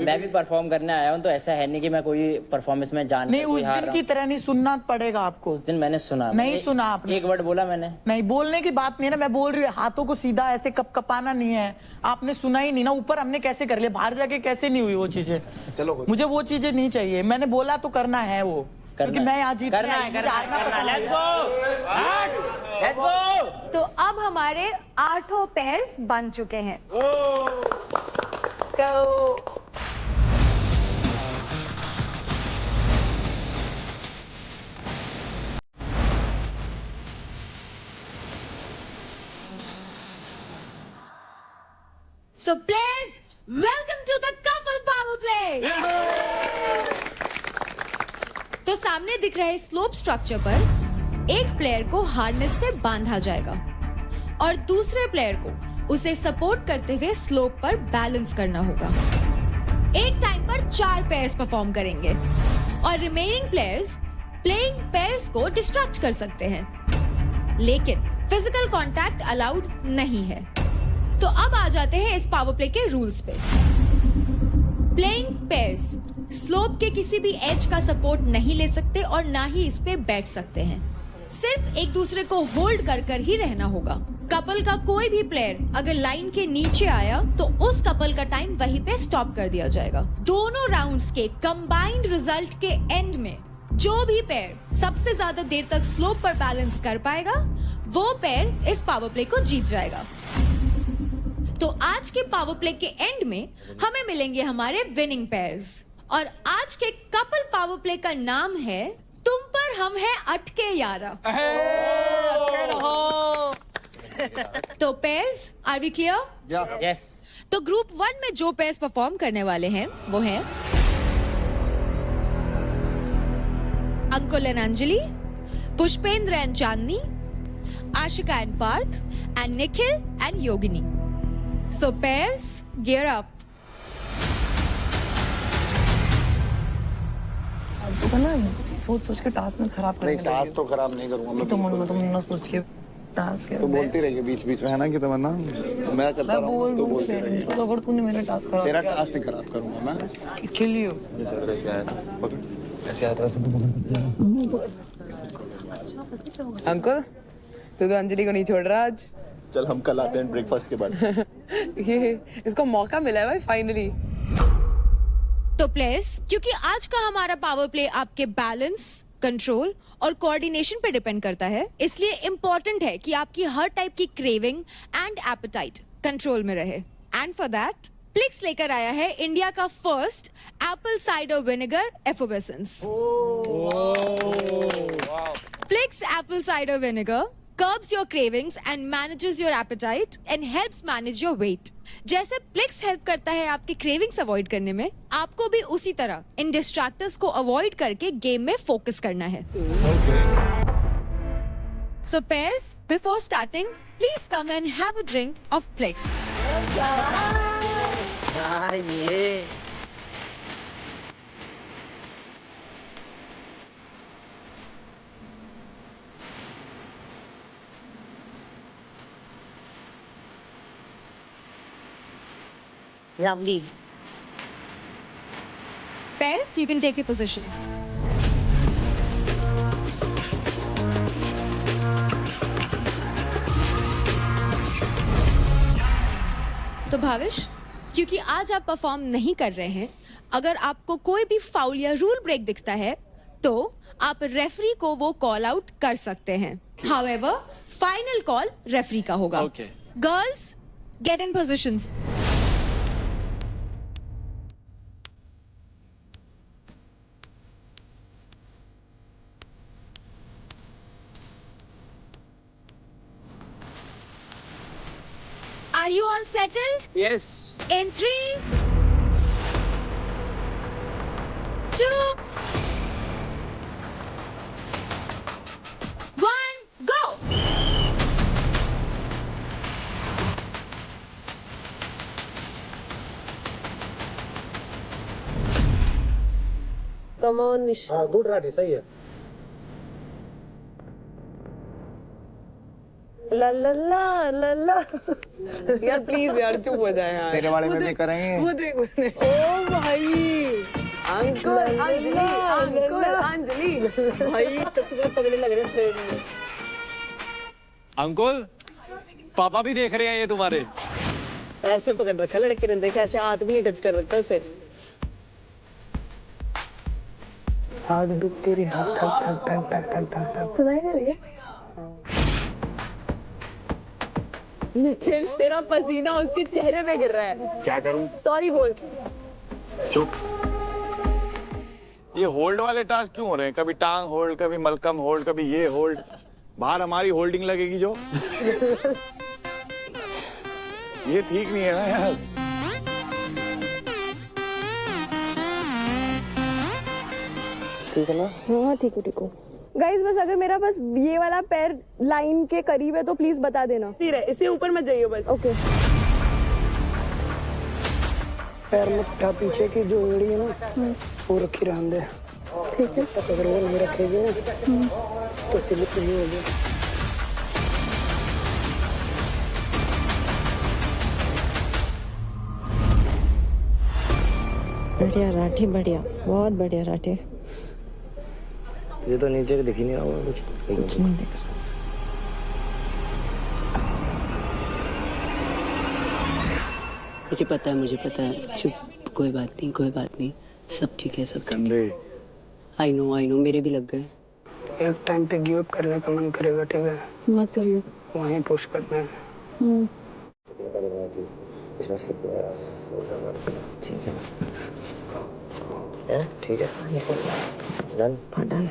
मैं भी परफॉर्म करने आया हूँ, तो ऐसा है नहीं कि मैं कोई परफॉर्मेंस में जान नहीं, उस दिन की तरह नहीं, सुनना पड़ेगा आपको। उस दिन मैंने सुना नहीं, सुना आपने? एक वर्ड बोला मैंने। नहीं, बोलने की बात नहीं है ना, मैं बोल रही हूँ हाथों को सीधा ऐसे कपाना नहीं है। आपने सुना ही नहीं ना, ऊपर हमने कैसे कर लिया, बाहर जाके कैसे नहीं हुई वो चीजें। चलो, मुझे वो चीजें नहीं चाहिए, मैंने बोला तो करना है वो, क्योंकि मैं आज करना है। तो अब हमारे 8 पेयर्स बन चुके हैं। तो So please welcome to the couple power play. तो सामने दिख रहे स्लोप स्ट्रक्चर पर एक प्लेयर को हार्नेस से बांधा जाएगा और दूसरे प्लेयर को उसे सपोर्ट करते हुए स्लोप पर बैलेंस करना होगा। एक टाइम पर 4 पेयर्स परफॉर्म करेंगे और रिमेनिंग प्लेयर्स प्लेइंग पेयर्स को डिस्ट्रैक्ट कर सकते हैं, लेकिन फिजिकल कांटेक्ट अलाउड नहीं है। तो अब आ जाते हैं इस पावर प्ले के रूल्स पे। प्लेइंग पेयर्स स्लोप के किसी भी एज का सपोर्ट नहीं ले सकते और ना ही इस पे बैठ सकते हैं। सिर्फ एक दूसरे को होल्ड कर कर ही रहना होगा। कपल का कोई भी प्लेयर अगर लाइन के नीचे आया तो उस कपल का टाइम वहीं पे स्टॉप कर दिया जाएगा। दोनों राउंड्स के कंबाइंड रिजल्ट के एंड में जो भी पेयर सबसे ज्यादा देर तक स्लोप पर बैलेंस कर पाएगा वो पेयर इस पावर प्ले को जीत जाएगा। तो आज के पावर प्ले के एंड में हमें मिलेंगे हमारे विनिंग पेयर्स और आज के कपल पावर प्ले का नाम है तुम पर हम है अटके यारा। तो pairs, are we clear? Yes. तो ग्रुप 1 में जो पेयर्स परफॉर्म करने वाले हैं वो हैं Ankul and Anjali, Pushpendra and Chandni, Ashika and Parth, and Nikhil and Yogini. So pairs, gear up. तो ना सोच सोच के टास्क में खराब कर नहीं, टास्क तो खराब नहीं करूंगा मैं। तुम ना सोच के टास्क तो बोलती रहिए बीच बीच में, है ना कि तमन्ना मैं करता रहूं तो बोलती रहिए। तो अगर तूने मेरा टास्क खराब तेरा टास्क नहीं खराब करूंगा मैं। Kill you. अंकल तू तो अंजलि को नहीं छोड़ रहा आज। चल हम कल आते हैं ब्रेकफास्ट के बाद। ये इसको मौका मिला है भाई फाइनली। तो प्लेयर्स, क्योंकि आज का हमारा पावर प्ले आपके बैलेंस, कंट्रोल और कोऑर्डिनेशन पे डिपेंड करता है, इसलिए इंपॉर्टेंट है कि आपकी हर टाइप की क्रेविंग एंड एपेटाइट कंट्रोल में रहे। एंड फॉर दैट प्लिक्स लेकर आया है इंडिया का first apple cider vinegar effervescence. Plix apple cider vinegar curbs your cravings and manages your appetite and helps manage your weight. जैसे प्लिक्स हेल्प करता है आपकी क्रेविंग्स अवॉइड करने में, आपको भी उसी तरह इन डिस्ट्रैक्टर्स को अवॉइड करके गेम में फोकस करना है। So pairs, before starting, please come and have a drink of Plex. Lovely. Pairs, you can take your positions. तो भाविश, क्योंकि आज आप परफॉर्म नहीं कर रहे हैं, अगर आपको कोई भी फाउल या रूल ब्रेक दिखता है तो आप रेफरी को वो कॉल आउट कर सकते हैं। However, फाइनल कॉल रेफरी का होगा। Girls, get in positions. Are you all settled? Yes. In 3, 2, 1, go! Come on, Nish. Good Rathi, सही है। ला ला ला ला ला। यार प्लीज यार चुप हो जाए यार। तेरे वाले में भी करेंगे। वो देख उसने। ओ भाई, अंकुल अंजलि, अंकुल अंजलि भाई तगड़े लग रहे हैं फ्रेंड में। अंकुल, पापा भी देख रहे हैं ये तुम्हारे। ऐसे पकड़ रखा लड़के ने, देखा ऐसे हाथ भी नहीं टच कर रखा उसे। हाथ दुख तेरी धक धक धक धक धक धक धक धक। सुनाई दे रही है? निखिल, तेरा पसीना उसके चेहरे पे गिर रहा है। क्या करूं? सॉरी बोल। चुप। ये होल्ड वाले टास्क क्यों हो रहे हैं? कभी टांग होल्ड, कभी मलकम होल्ड, कभी ये होल्ड। बाहर हमारी होल्डिंग लगेगी जो। ये ठीक नहीं है ना यार। ठीक है ना? हाँ ठीक हूँ गाइस, बस अगर मेरा बस ये वाला पैर लाइन के करीब है तो प्लीज बता देना। फिर है, इससे ऊपर मत जाइए बस। ओके। पैर मत उठा, पीछे की जो एड़ी है ना वो रखी रहने दे। ठीक है। अगर वो नहीं रखेगी ना तो स्लिप नहीं होगी। बढ़िया राठी, बढ़िया, बहुत बढ़िया राठी। ये तो नीचे दिख ही नहीं रहा होगा कुछ नहीं दिख रहा। मुझे पता है, चुप, कोई बात नहीं, सब ठीक है, सब कंधे। आई नो, मेरे भी लग गए। एक टाइम पे गिव अप करने का मन करेगा, ठीक है? मत करिए। वहीं पुश करना है। ठीक है, डन। डन।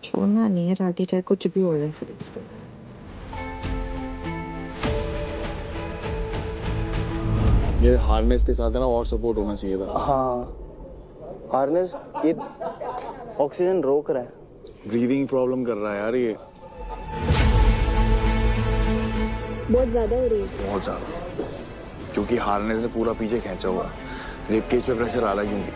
छोड़ना नहीं है राठी, चाहे कुछ भी हो जाए। ये हार्नेस के साथ है ना और सपोर्ट होना चाहिए था। हाँ, हार्नेस ये ऑक्सीजन रोक रहा है। ब्रीदिंग प्रॉब्लम कर रहा है यार ये। बहुत ज्यादा हो रही है। बहुत ज्यादा, क्योंकि हार्नेस ने पूरा पीछे खींचा हुआ है। रिब केज पे प्रेशर आ रहा है क्योंकि।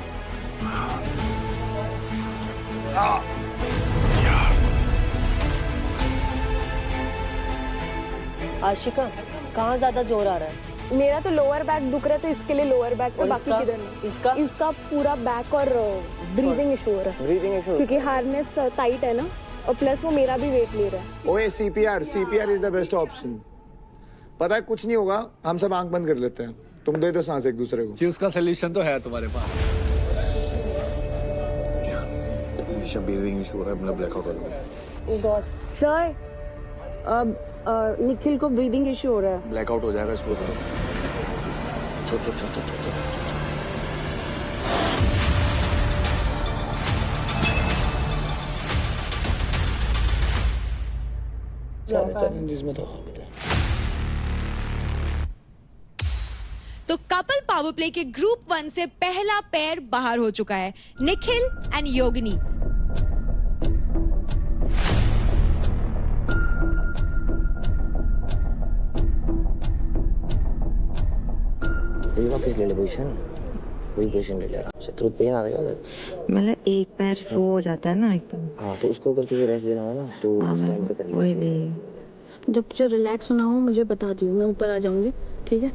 आशिका, कहाँ ज्यादा जोर आ रहा है? मेरा तो लोअर बैक दुख रहा है तो इसके लिए लोअर बैक पे, बाकी किधर नहीं। इसका पूरा बैक और ब्रीदिंग इशू हो रहा है। क्योंकि हार्नेस टाइट है ना, और प्लस वो मेरा भी वेट ले रहा है। ओए CPR is the best option. पता है कुछ नहीं होगा, हम सब आंख बंद कर लेते हैं, तुम दे दो सांस एक दूसरे को। जी उसका सोल्यूशन तो है तुम्हारे पास। ब्रीदिंग इशू हो रहा है, अपना ब्लैकआउट हो रहा है। सर, अब निखिल को ब्रीदिंग इशू हो रहा है। ब्लैकआउट हो जाएगा इसको। चैलेंजेस में तो कपल पावर प्ले के ग्रुप 1 से पहला पेयर बाहर हो चुका है, निखिल एंड योगिनी। वही वापस ले ले पोजीशन, वही पोजीशन ले ले आराम से। तो पेन आ रहेगा उधर। मतलब एक पैर वो हो जाता है ना एकदम। हाँ, तो उसको अगर तुझे रेस्ट देना हो ना तो उस टाइम पे कर ले। वही भी। जब तुझे रिलैक्स होना हो मुझे बता दियो, मैं ऊपर आ जाऊंगी, ठीक है?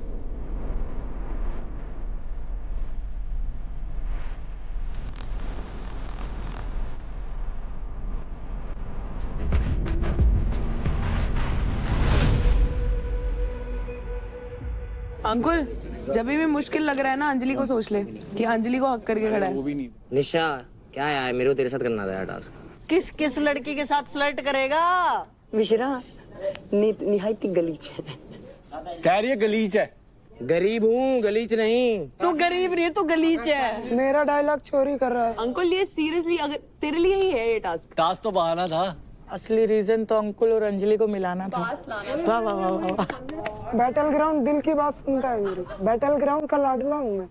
अंकुल, जब भी मुश्किल लग रहा है ना, अंजलि को सोच ले कि अंजलि को हक करके खड़ा है। निशा, क्या यार, मेरे को तेरे साथ करना था यार टास्क। किस लड़की के साथ फ्लर्ट करेगा? मिश्रा निहायती गलीच है। कह रही है गलीच है। गरीब हूँ, गलीच नहीं। तू गरीब नहीं है, तू गलीच है। मेरा डायलॉग चोरी कर रहा है। अंकुल, ये सीरियसली अगर तेरे लिए ही है ये टास्क। टास्क तो बहाना था। असली रीजन तो अंकुल और अंजलि को मिलाना था। वाह वाह वाह वाह। बैटल ग्राउंड दिल की बात सुनता है मेरी। बैटल ग्राउंड का लाडला हूँ मैं।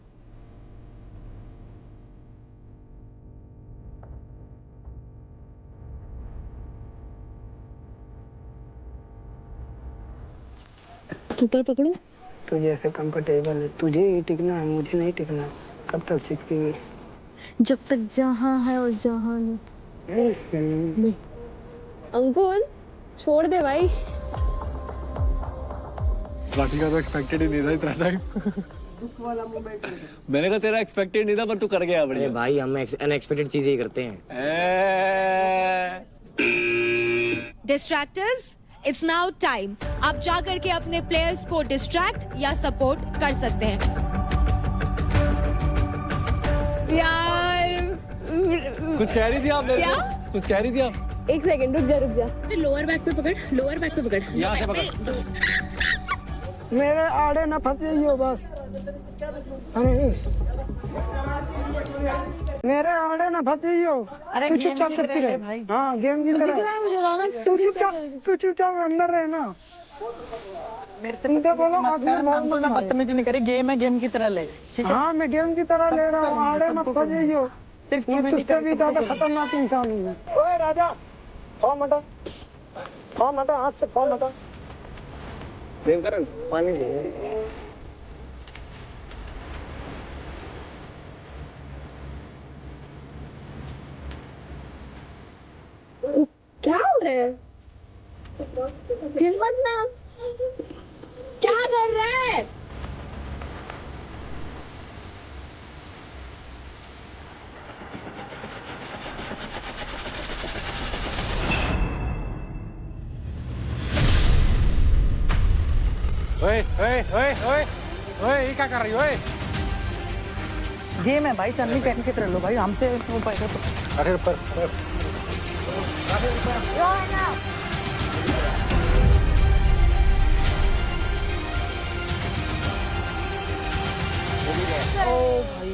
ऊपर पकड़ो। तुझे ऐसे कंफर्टेबल है, तुझे ही टिकना है, मुझे नहीं टिकना। कब तक चिपकेगी? जब तक जहाँ है और जहाँ है। अंकुल, छोड़ दे भाई। राठी का तो एक्सपेक्टेड ही नहीं था इतना टाइम। मैंने कहा तेरा एक्सपेक्टेड नहीं था पर तू कर गया। अरे भाई, हम अनएक्सपेक्टेड चीजें ही करते हैं। डिस्ट्रैक्टर्स, इट्स नाउ टाइम। आप जा करके अपने प्लेयर्स को डिस्ट्रैक्ट या सपोर्ट कर सकते हैं। यार, कुछ कह रही थी आप? क्या? कुछ कह रही थी आप? एक सेकंड, रुक जा। लोअर बैक पे पकड़, लोअर बैक पे पकड़। यहाँ से पकड़। मेरे आड़े ना फंस जाइयो बस। अरे मेरे आड़े ना फंस जाइयो। तू चुपचाप सकती रहे भाई। हाँ, गेम की तरह। तू चुपचाप अंदर रहे ना। मेरे से बोलो बदतमीजी नहीं करी, गेम है, गेम की तरह ले। हाँ मैं गेम की तरह ले रहा हूँ, आड़े मत पड़ियो। सिर्फ तुझसे भी ज्यादा खतरनाक इंसान हूँ। ओए राजा, फॉर्म हटा, फॉर्म हटा, हाथ से फॉर्म हटा। देवकरण पानी दे। क्या हो रहा है? हिम्मत ना, क्या कर रहा है? ओए ओए ओए ओए ओए, ये क्या कर रही हो? ओए गेम है भाई, चलनी पहन के चल लो भाई, हमसे वो पैसा तो। अरे ऊपर ओ भाई,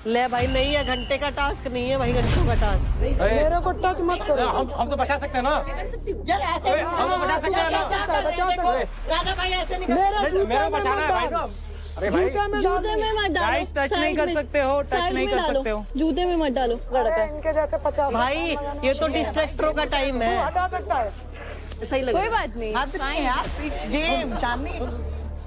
ले भाई, नहीं है, घंटे का टास्क नहीं है भाई, घंटों का टास्क। मेरे को टच मत करो। हम तो बचा सकते हैं ना यार, ऐसे हम तो बचा सकते हैं ना। राजा भाई ऐसे नहीं मेरा बचाना है भाई। अरे भाई जूते में मत डालो, टच नहीं कर सकते हो, टच नहीं कर सकते हो। जूते में मत डालो, इनके जैसे 50 भाई, ये तो डिस्ट्रैक्टरों का टाइम है। हटा सकता है, सही लग कोई बात नहीं। हद नहीं यार, गेम चांदनी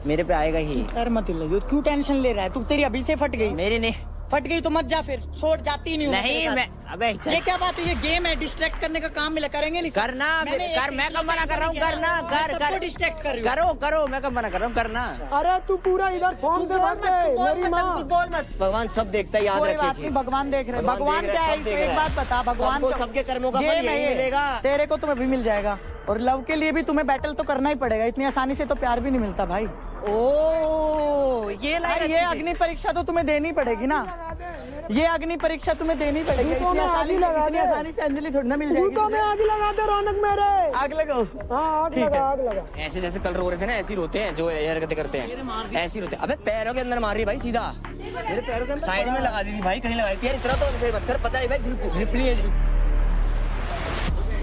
मेरे पे आएगा ही। यार मत लगे, क्यों टेंशन ले रहा है तू? तेरी अभी से फट गई। मेरी नहीं फट गई तो मत जा, फिर छोड़ जाती नहीं हूँ नहीं मैं। अबे ये क्या बात है? ये गेम है, डिस्ट्रैक्ट करने का काम मिला, करेंगे नहीं करना कर, मैं कब मना कर रहा हूँ? करना कर, सबको डिस्ट्रैक्ट कर रही हूँ। करो करो, मैं कब मना कर रहा हूँ? करना। अरे तू पूरा इधर फोन पे बोल मत। भगवान सब देखता है, याद कोई रखिए बात नहीं, चीज। भगवान देख रहे हैं। भगवान भगवान देख क्या रहा है, है? सब देख एक रहा बात बता, भगवान सबको सबके कर्मों का फल गेम है यही ये। मिलेगा। तेरे को तुम्हें भी मिल जाएगा, और लव के लिए भी तुम्हें बैटल तो करना ही पड़ेगा। इतनी आसानी से तो प्यार भी नहीं मिलता भाई। ओ, ये लाइन ये अग्नि परीक्षा तो तुम्हें देनी पड़ेगी ना, ये अग्नि परीक्षा तुम्हें देनी पड़ेगी। इतनी आसानी से अंजलि थोड़ी ना मिल जाएगी। में आग लगा दे रौनक मेरे, आग लगाओ। हाँ आग लगा, आग लगा। ऐसे जैसे कल रो रहे थे ना, ऐसे ही रोते हैं जो ये हरकतें करते हैं, ऐसे ही रोते हैं। अबे पैरों के अंदर मार रही है भाई, सीधा मेरे पैरों के अंदर साइड में लगा दी थी भाई, कहीं लगाई थी यार। इतना तो फिर मत कर, पता है भाई ग्रिप नहीं है,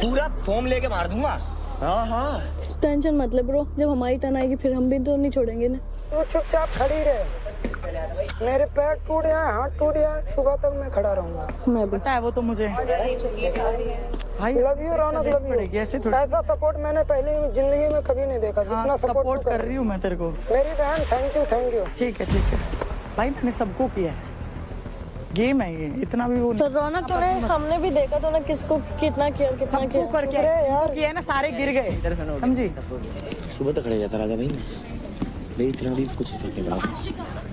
पूरा फोम लेके मार दूंगा। हाँ हाँ, टेंशन मत ले ब्रो, जब हमारी टर्न आएगी फिर हम भी तो नहीं छोड़ेंगे ना। तू चुपचाप खड़ी रहे। मेरे पैर टूट जाए, हाथ टूट जाए, सुबह तक मैं खड़ा रहूंगा। मैं भी। पता है वो तो मुझे भाई। Love you Raunak, love you. ऐसे थोड़ा ऐसा सपोर्ट मैंने पहले जिंदगी में कभी नहीं देखा जितना सपोर्ट कर रही हूँ मैं तेरे को। मेरी बहन, थैंक यू, थैंक यू। ठीक है भाई, मैंने सबको किया है, गेम है ये, इतना भी वो तो रौनक तूने, हमने भी देखा तो ना किसको कितना किया, कितना किया करके यार किया ना, सारे गिर गए, समझी। सुबह तक खड़े रहता राजा भाई मैं, मेरी इतना भी कुछ फर्क नहीं पड़ा।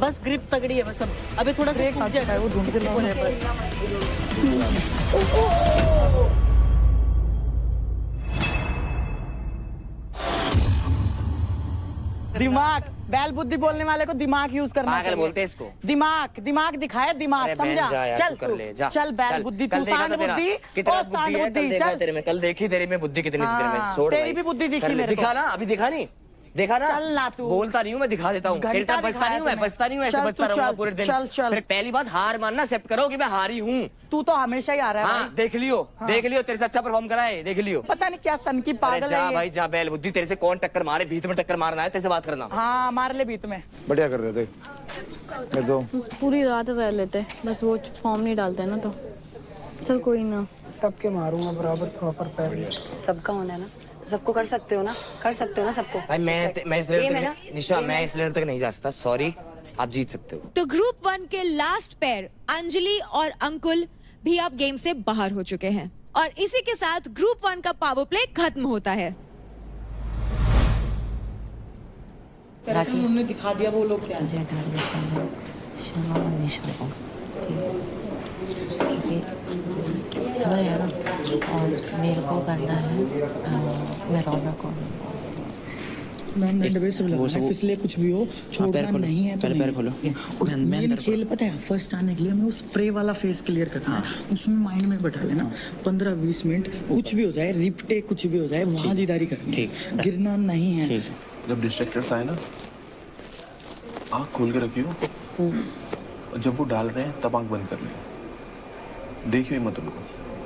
बस ग्रिप तगड़ी है बस। अब अभी थोड़ा सा सूख जाए, वो ढूंढ है बस। दिमाग, बैल बुद्धि बोलने वाले को दिमाग यूज करना पागल चाहिए। बोलते हैं इसको। दिमाग दिखाए, दिमाग समझा। चल बैल बुद्धि, तू सांड बुद्धि, कितना बुद्धि है, कल देखा तेरे में, कल देखी तेरी में बुद्धि कितनी थी तेरे में। छोड़ तेरी भी बुद्धि दिखी मेरे को। दिखा ना, अभी दिखा नहीं, देखा ना। चल ना तू, बोलता नहीं हूँ मैं, दिखा देता हूँ। तेरे तरह बचता नहीं हूँ मैं, बचता नहीं हूँ, ऐसे बचता रहूंगा पूरे दिन। फिर पहली बात हार मानना, एक्सेप्ट करो कि मैं हारी हूँ। तू तो हमेशा ही आ रहा है। हाँ देख लियो, देख लियो, तेरे से अच्छा परफॉर्म करा है, देख लियो। पता नहीं क्या सन की पागल जा है भाई जा, बैल बुद्धि, तेरे से कौन टक्कर मारे, भीत में टक्कर मारना है, तेरे से बात करना। हाँ मार ले भीत में। बढ़िया कर रहे थे मैं तो। पूरी रात रह लेते, बस वो फॉर्म नहीं डालते ना तो। चल कोई ना, सबके मारूंगा बराबर, प्रॉपर पैर। सबका होना है ना, सबको कर सकते हो ना, कर सकते हो ना सबको। भाई मैं इस लेवल तक, निशा मैं इस लेवल तक नहीं जा सकता, सॉरी, आप जीत सकते हो। तो ग्रुप 1 के लास्ट पेयर अंजलि और अंकुल भी अब गेम से बाहर हो चुके हैं, और इसी के साथ ग्रुप 1 का पावर प्ले खत्म होता है। उन्होंने दिखा दिया वो लोग क्या है। समझ गया ना, और मेरे को करना है, मैं रौनक को इसलिए कुछ भी हो छोड़ना नहीं है। तो पैर खोलो। मेन खेल पता है, फर्स्ट आने के लिए हमें उस स्प्रे वाला फेस क्लियर करना है, उसमें माइंड में बैठा लेना 15-20 मिनट, कुछ भी हो जाए, रिपटे कुछ भी हो जाए, वहाँ जीदारी करनी है, गिरना नहीं है। जब डिस्ट्रैक्टर्स आए ना, आँख खोल के रखियो, और जब वो डाल रहे हैं तब आँख बंद कर लियो, देखियो मत उनको,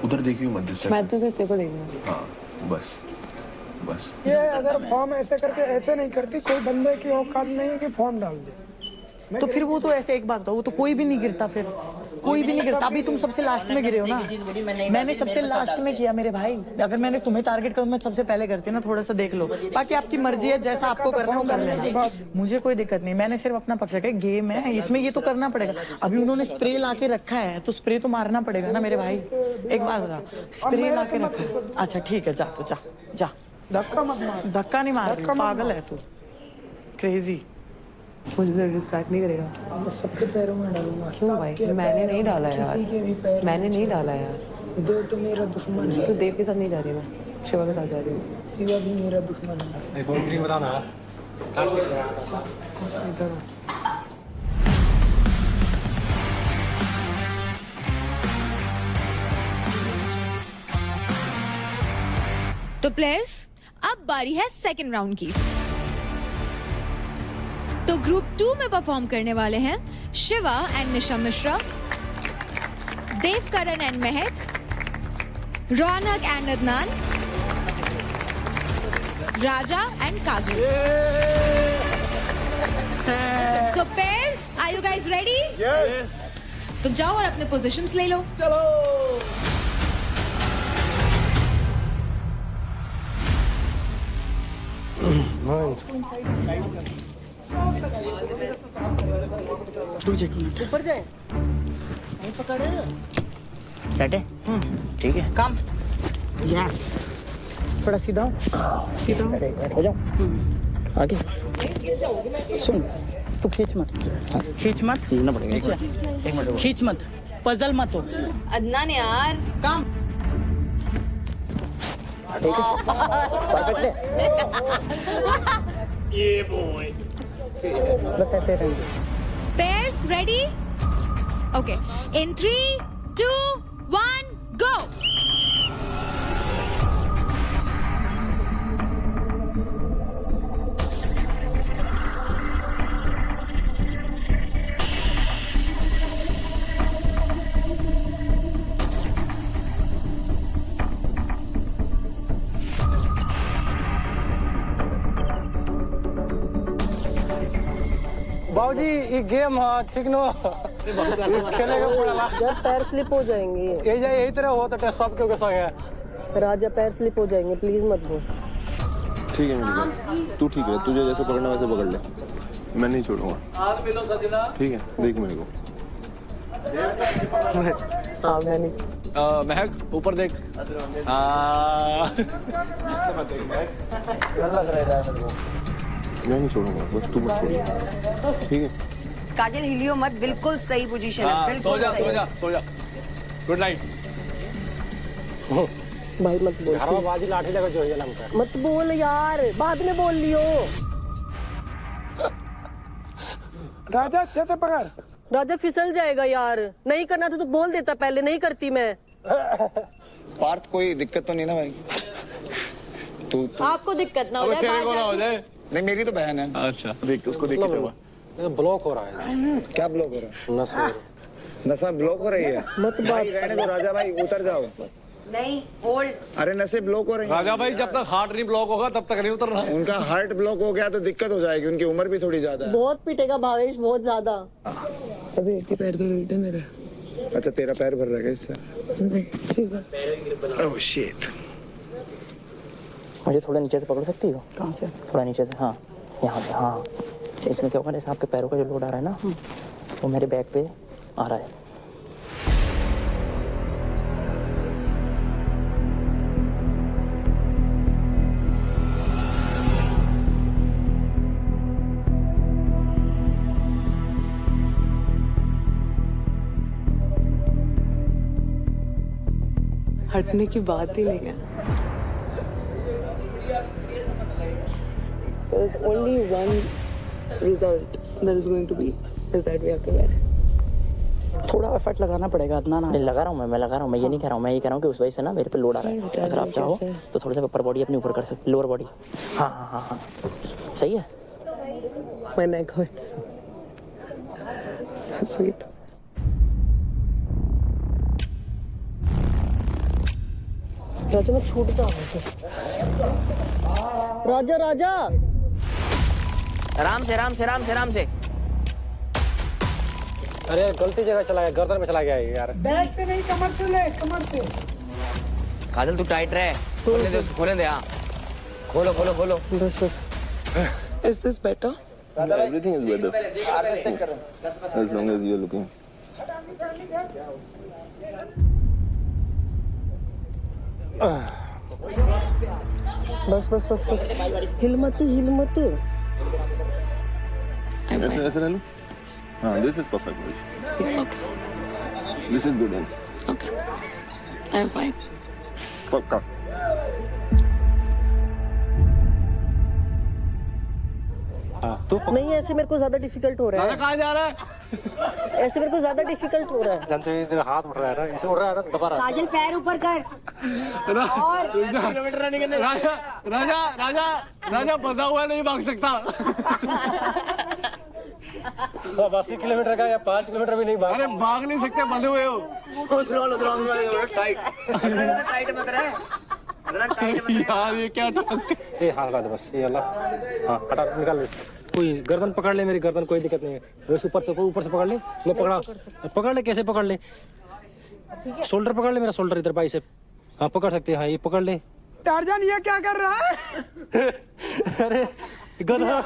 उधर देखियो मत, डिस्ट्रैक्ट। मैं तो सिर्फ तेरे को देखूंगा। हाँ बस, बस। ये अगर फॉर्म ऐसे करके ऐसे नहीं करती, कोई बंदे की औकात नहीं है कि फॉर्म डाल दे। तो फिर वो तो ऐसे एक बात था, वो तो कोई भी नहीं गिरता, फिर कोई भी नहीं गिरता। अभी तुम सबसे लास्ट में गिरे हो ना, मैंने सबसे लास्ट में किया मेरे भाई। अगर मैंने तुम्हें टारगेट करूँ मैं सबसे पहले करती ना, थोड़ा सा देख लो। बाकी आपकी मर्जी है, जैसा आपको करना हो कर लेना, मुझे कोई दिक्कत नहीं। मैंने सिर्फ अपना पक्ष है, गेम है इसमें, ये तो करना पड़ेगा। अभी उन्होंने स्प्रे ला के रखा है तो स्प्रे तो मारना पड़ेगा ना मेरे भाई। एक बात बता, स्प्रे ला के रखा है, अच्छा ठीक है, जा तो जा जा। धक्का मत मार। धक्का नहीं मार, पागल है तू, क्रेजी। मुझे डिस्ट्रैक्ट नहीं करेगा। मैं सबके पैरों में डालूंगा। क्यों भाई? मैंने नहीं डाला यार, किसी के भी पैर मैंने नहीं डाला यार। देव तो मेरा दुश्मन है। तो देव के साथ नहीं जा रही मैं, शिवा के साथ जा रही हूँ। शिवा भी मेरा दुश्मन है। एक और ड्रिंक बताना। इधर तो प्लेयर्स, अब बारी है सेकंड राउंड की। तो ग्रुप 2 में परफॉर्म करने वाले हैं Shiva and Nisha Mishra, Devkaran and Mahak, Raunak and Adnan, Raja and Kajal. So pairs, are you guys ready? Yes. तो जाओ और अपने पोजीशंस ले लो। चलो। ऊपर जाए, सेट है, ठीक है। काम, यस। थोड़ा सीधा हो, सीधा हो जाओ आगे। सुन, तू खींच मत, खींच मत, सीखना पड़ेगा। एक मिनट, खींच मत, पजल मत हो। अदनान यार, काम। ये बॉय। बस ऐसे रहेंगे। Pairs ready? Okay. In 3, 2, 1, go! बाबूजी ये गेम ठीक नो खेलेगा पड़ेगा यार, पैर स्लिप हो जाएंगे। यही तरह हो तो सबके के संग है। राजा, पैर स्लिप हो जाएंगे, प्लीज मत बोल। ठीक है मेरी, तू ठीक है, तुझे जैसे पकड़ना वैसे पकड़ ले, मैं नहीं छोड़ूंगा। ठीक है, देख मेरे को। हाँ, मैं नहीं। महक ऊपर देख। मैं नहीं छोड़ूंगा, बस तू मत छोड़। ठीक है। काजल हिलियो मत, बिल्कुल सही पोजीशन है, बिल्कुल सो जा सही। सो जा सो जा। Good night. भाई मत बोल, घर में बाजी लाठी लगा जो लगता है। मत बोल यार, बाद में बोल लियो। राजा अच्छे से पकड़। राजा फिसल जाएगा यार, नहीं करना था तो बोल देता पहले, नहीं करती मैं। पार्थ, कोई दिक्कत तो नहीं ना भाई? तू आपको दिक्कत ना हो जाए, तेरे को ना हो जाए। नहीं, मेरी तो बहन है। अच्छा देख, उसको देख के चलो। ब्लॉक हो रहा है। क्या ब्लॉक हो रहा है? नसा ब्लॉक हो रही है। मत भाई रहने दो, राजा भाई उतर जाओ। नहीं, होल्ड। अरे नसें ब्लॉक हो रही हैं। राजा भाई, जब तक हार्ट नहीं ब्लॉक होगा तब तक नहीं उतरना। उनका हार्ट ब्लॉक हो गया तो दिक्कत हो जाएगी, उनकी उम्र भी थोड़ी ज्यादा है। बहुत पीटेगा भावेश, बहुत ज्यादा। अभी एक ही पैर पे वेट है मेरा। अच्छा, तेरा पैर भर रहेगा इससे? नहीं, ठीक है। Oh shit. मुझे थोड़ा नीचे से पकड़ सकती हो? कहाँ से? थोड़ा नीचे से, हाँ यहाँ से। हाँ, इसमें क्या होगा, जैसे आपके पैरों का जो लोड आ रहा है ना, वो मेरे बैक पे आ रहा है। हटने की बात ही नहीं है। There is only one result that is going to be is that we have to wear it. थोड़ा एफर्ट लगाना पड़ेगा अदनान। नहीं, लगा रहा हूँ मैं लगा रहा हूँ। मैं ये नहीं कह रहा हूँ, मैं ये कह रहा हूँ कि उस वजह से ना मेरे पे लोड आ रहा है। अगर आप चाहो तो थोड़ा सा अपर बॉडी अपनी ऊपर कर सकते, लोअर बॉडी। हाँ हाँ हाँ हाँ, सही है। My neck hurts. So sweet. राजा मैं छूटता हूँ राजा राजा आराम से आराम से आराम से आराम से। अरे गलती जगह चला गया, गर्दन में चला गया ये यार। बैक से नहीं, कमर से ले, कमर से। काजल तू टाइट रहे, खोलने दे उसको, खोलने दे। हाँ खोलो खोलो खोलो। बस बस। Is this better? Everything is better. As long as you are looking. बस बस बस बस। हिल मत हिल मत। ऐसे ऐसे रह लो। हाँ, this is perfect. Okay. This is good. Okay. I'm fine. पक्का। नहीं ऐसे मेरे को ज्यादा डिफिकल्ट हो रहा है। कहाँ जा रहा है? ऐसे मेरे को ज्यादा डिफिकल्ट हो रहा है। जानते हो इस दिन हाथ उठ रहा है ना, इसे उठ रहा है ना तो दबा रहा है। काजल पैर ऊपर कर। राजा राजा राजा राजा बंधा हुआ नहीं भाग सकता। 80 किलोमीटर का या 5 किलोमीटर भी नहीं भाग। अरे भाग नहीं सकते, बंधे हुए हो। यार ये क्या टास्क है? ये हाँ लगा दे बस, ये अल्लाह। हाँ हटा निकाल ले। कोई गर्दन पकड़ ले मेरी गर्दन, कोई दिक्कत नहीं है। बस ऊपर से पकड़ ले। मैं पकड़ ले। कैसे पकड़ ले? शोल्डर पकड़ ले मेरा, शोल्डर इधर बाइसेप। हाँ पकड़ सकते हैं। हाँ ये पकड़ ले। टारजान ये क्या कर रहा है? अरे गधा,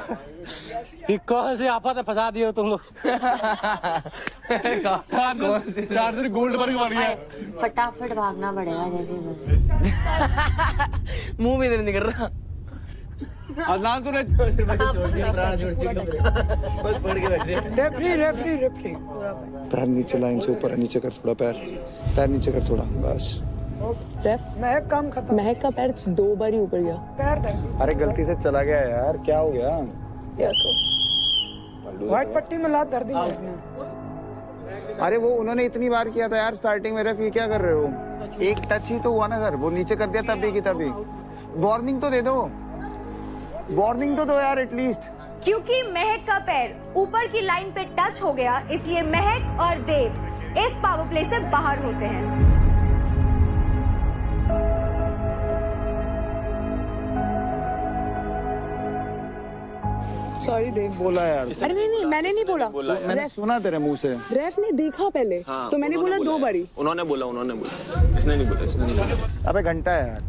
ये कौन सी आफत है, फंसा दिए हो तुम लोग। गोल्ड वर्ग बन गया। फटाफट भागना पड़ेगा जैसे मुंह भी नहीं कर रहा। अदनान तूने रेफरी पैर नीचे, लाइन से ऊपर नीचे कर थोड़ा, पैर नीचे कर थोड़ा, बस। महक काम खत्म। महक का पैर 2 बार ही ऊपर गया। पैर अरे गलती से चला गया यार, क्या हो गया? व्हाइट पट्टी में लात धर दी उसने। अरे वो उन्होंने इतनी बार किया था यार स्टार्टिंग में। रेफ ये क्या कर रहे हो? एक टच ही तो हुआ ना सर, वो नीचे कर दिया तभी की तभी। वार्निंग तो दे दो, वार्निंग तो दो यार एटलीस्ट। क्योंकि महक का पैर ऊपर की लाइन पे टच हो गया, इसलिए महक और देव इस पावर प्ले से बाहर होते हैं। सॉरी देव। बोला यार। अरे नहीं मैंने नहीं बोला। मैंने सुना तेरे मुंह से। रेफ ने देखा पहले। हाँ, तो मैंने बोला 2 बारी। उन्होंने बोला। इसने नहीं बोला। अबे घंटा है यार।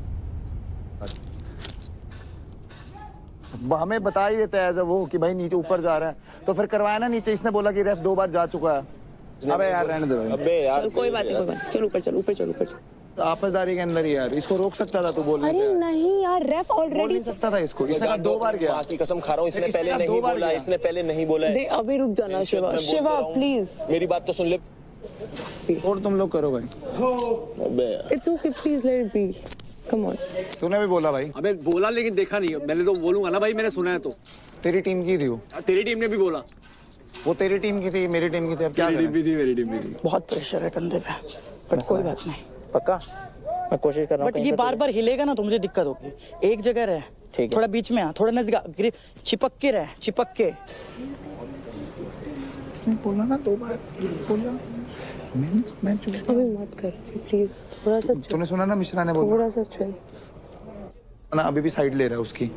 हमें बता ही देता है एज वो कि भाई नीचे ऊपर जा रहा है, तो फिर करवाया ना नीचे। इसने बोला कि रेफ 2 बार जा चुका है। अबे यार रहने दे भाई। अबे यार कोई बात नहीं, कोई बात। चल ऊपर चल, ऊपर चल, ऊपर चल। आपसदारी के अंदर ही यार, इसको रोक सकता था तू बोलने से। अरे नहीं यार, रेफ बोल ऑलरेडी नहीं सकता था इसको। इसने कहा 2 बार गया। बाकी कसम खा रहा हूँ, इसने पहले नहीं बोला। इसने पहले नहीं बोला है। अभी रुक जाना शिवा। शिवा प्लीज, मेरी बात तो सुन ले। और तुम लोग करो भाई। अबे यार it's okay, please let it be. Come on. तूने भी बोला भाई। अबे बोला लेकिन देखा नहीं। मैंने तो बोलूंगा ना भाई, मैंने सुना है तो। तेरी टीम की थी वो। तेरी टीम ने भी बोला। वो तेरी टीम की थी, मेरी टीम की थी। अब क्या मेरी टीम भी थी, मेरी टीम भी थी। बहुत प्रेशर है कंधे पे, बट कोई बात नहीं। पक्का मैं कोशिश कर रहा हूँ। बट ये बार बार हिलेगा ना तो मुझे दिक्कत होगी। एक जगह रहे, ठीक है। थोड़ा बीच में आ, थोड़ा नजदीक, चिपक के रहे, चिपक के। इसने बोला ना 2 बार बोला। मैं चुप। अभी मत कर प्लीज, थोड़ा सा। तूने सुना ना मिश्रा ने बोला। थोड़ा सा चल ना, अभी भी साइड ले रहा है उसकी।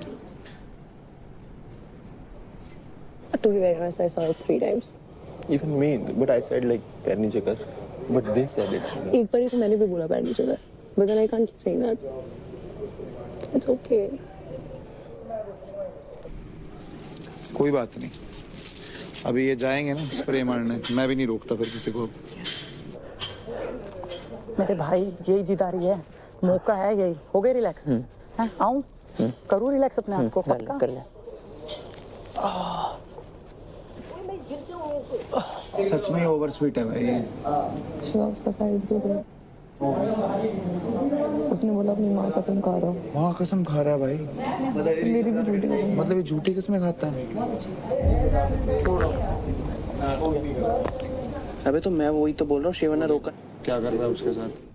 To be very honest, I saw it 3 times. Even me, but I said like पैर नीचे कर, but they said it. एक बार ही तो मैंने भी बोला पैर नीचे कर, but then I can't keep saying that. It's okay. कोई बात नहीं, अभी ये जाएंगे ना स्प्रे मारने, मैं भी नहीं रोकता फिर किसी को। मेरे भाई यही जिद आ रही है, मौका है यही। हो गए रिलैक्स? आऊं करूँ रिलैक्स अपने आप को? पक्का कर ले। सच में ओवर स्वीट है भाई। शिवा उसका साइड दे दे। उसने बोला अपनी माँ का कसम खा रहा हूँ। वहाँ कसम खा रहा है भाई। मेरी भी झूठी कसम। मतलब ये झूठी किस्में खाता है? अबे तो मैं वही तो बोल रहा हूँ, शिवा ने रोका। क्या कर रहा है उसके साथ?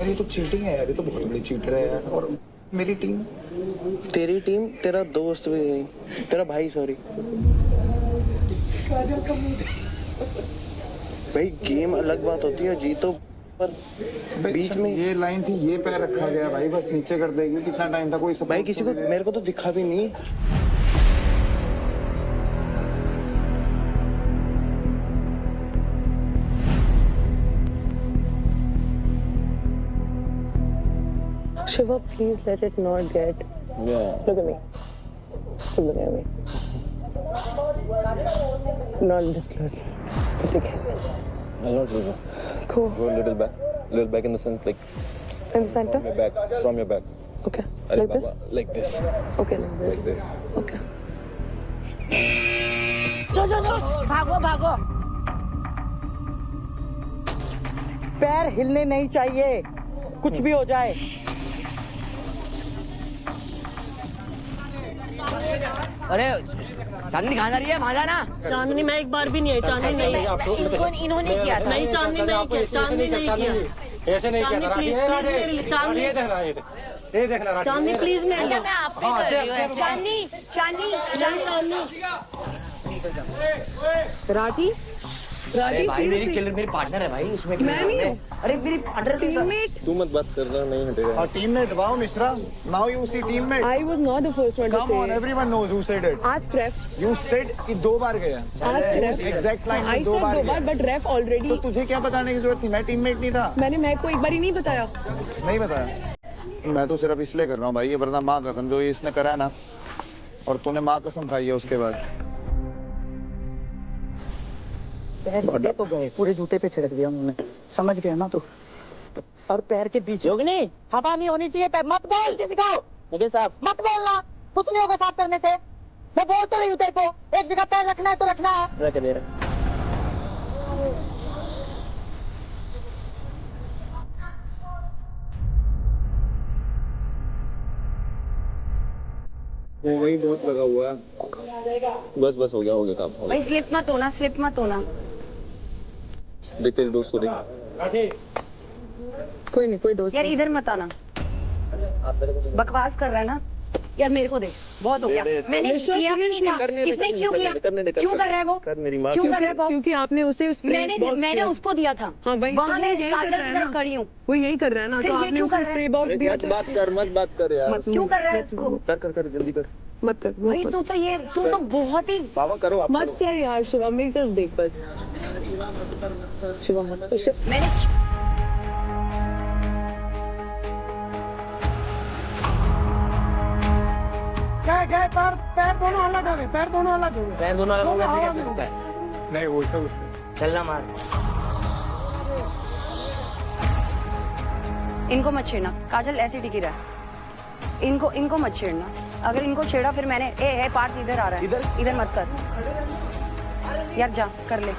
ये तो चीटिंग है यार, ये तो बहुत बड़ी चीटर है यार। और मेरी टीम तेरी टीम, तेरा दोस्त भी गई, तेरा भाई, सॉरी भाई। गेम अलग बात होती है, जीतो पर बीच में ये लाइन थी, ये पैर रखा गया भाई, बस नीचे कर देगी। कितना टाइम था, कोई भाई किसी को, मेरे को तो दिखा भी नहीं। Shiva, please let it not get. Yeah. Look at me. Look at me. Not this close. Okay. I'll not leave you. Cool. Go a little back in the sense like In the center? from your back. Okay. Arey Like this? Baba, like this. Okay, like this. Like this. Okay. जो भागो भागो। पैर हिलने नहीं चाहिए, कुछ भी हो जाए। अरे चांदनी कहाँ जा रही है? वहाँ जाना। चांदनी मैं एक बार भी नहीं आई, चांदनी नहीं, इन्होंने किया था। नहीं चांदनी नहीं किया, चांदनी नहीं किया, ऐसे नहीं किया था। चांदनी ये देखना, ये देखना। चांदनी प्लीज मेरे लिए। मैं आपसे कर रही हूँ। चांदनी चांदनी राठी? अरे भाई मेरी पार्टनर है भाई, उसमें मैं नहीं हूँ। अरे मेरी पार्टनर Teammate. तू मत बात कर रहा, नहीं हटेगा। और teammate, wow Mishra, now you see teammate. I was not the first one to Come on, say. everyone knows who said it. Ask ref. You said कि 2 बार गया। Ask ref. Exact line I में 2 said बार 2 गया। बार, but ref already. तो तुझे क्या बताने की जरूरत थी? मैं टीममेट नहीं था। मैंने महक को एक बार ही नहीं बताया। नहीं बताया। मैं तो सिर्फ इसलिए कर रहा हूँ भाई, ये वरना माँ कसम जो ये इसने करा है ना, और तूने माँ कसम खाई है उसके बाद। पैर तो गए, पूरे जूते पे छिड़क दिया उन्होंने, समझ गया ना तू? और पैर के बीच नहीं, हवा नहीं होनी चाहिए। पैर मत बोल किसी को, मुझे साफ मत बोलना, कुछ नहीं होगा साफ करने से। मैं बोल तो रही हूँ तेरे को, एक जगह पैर रखना है तो रखना है। रख दे रहा। वो वही बहुत लगा हुआ है। बस हो गया काम। भाई स्लिप मत होना, स्लिप मत होना। देख तेरे दोस्त को देख। कोई नहीं, कोई दोस्त यार इधर मत आना, बकवास कर रहा है ना यार। मेरे को दे, बहुत हो गया। मैंने किया भी नहीं था। किसने क्यों किया? क्यों कर रहा है वो? कर मेरी माँ। क्यों कर रहा है वो? क्योंकि आपने उसे मैंने उसको दिया था। हाँ भाई, वहाँ मैं काजल की तरफ खड़ी हूँ। वो यही कर रहा है ना, फिर तो ये आपने क्यों उसे कर रहा है? स्प्रे बॉक्स दिया था। मत बात कर यार। क्यों कर रहा है इसको? कर जल्दी कर। मत कर। भाई तू तो बहुत ही बाबा करो आप। मत कर यार शिवा, मेरी तरफ देख बस। शिवा मत। मैंने गए पैर दोनों अलग हो गए, पैर दोनों अलग हो गए। पैर दोनों अलग हो गए, फिर कैसे होता है? नहीं वो सब चलना मार। इनको मत छेड़ना, काजल ऐसे टिकी रहा। इनको मत छेड़ना, अगर इनको छेड़ा फिर मैंने ए पार्थ इधर आ रहा है, इधर मत कर यार, जा कर ले,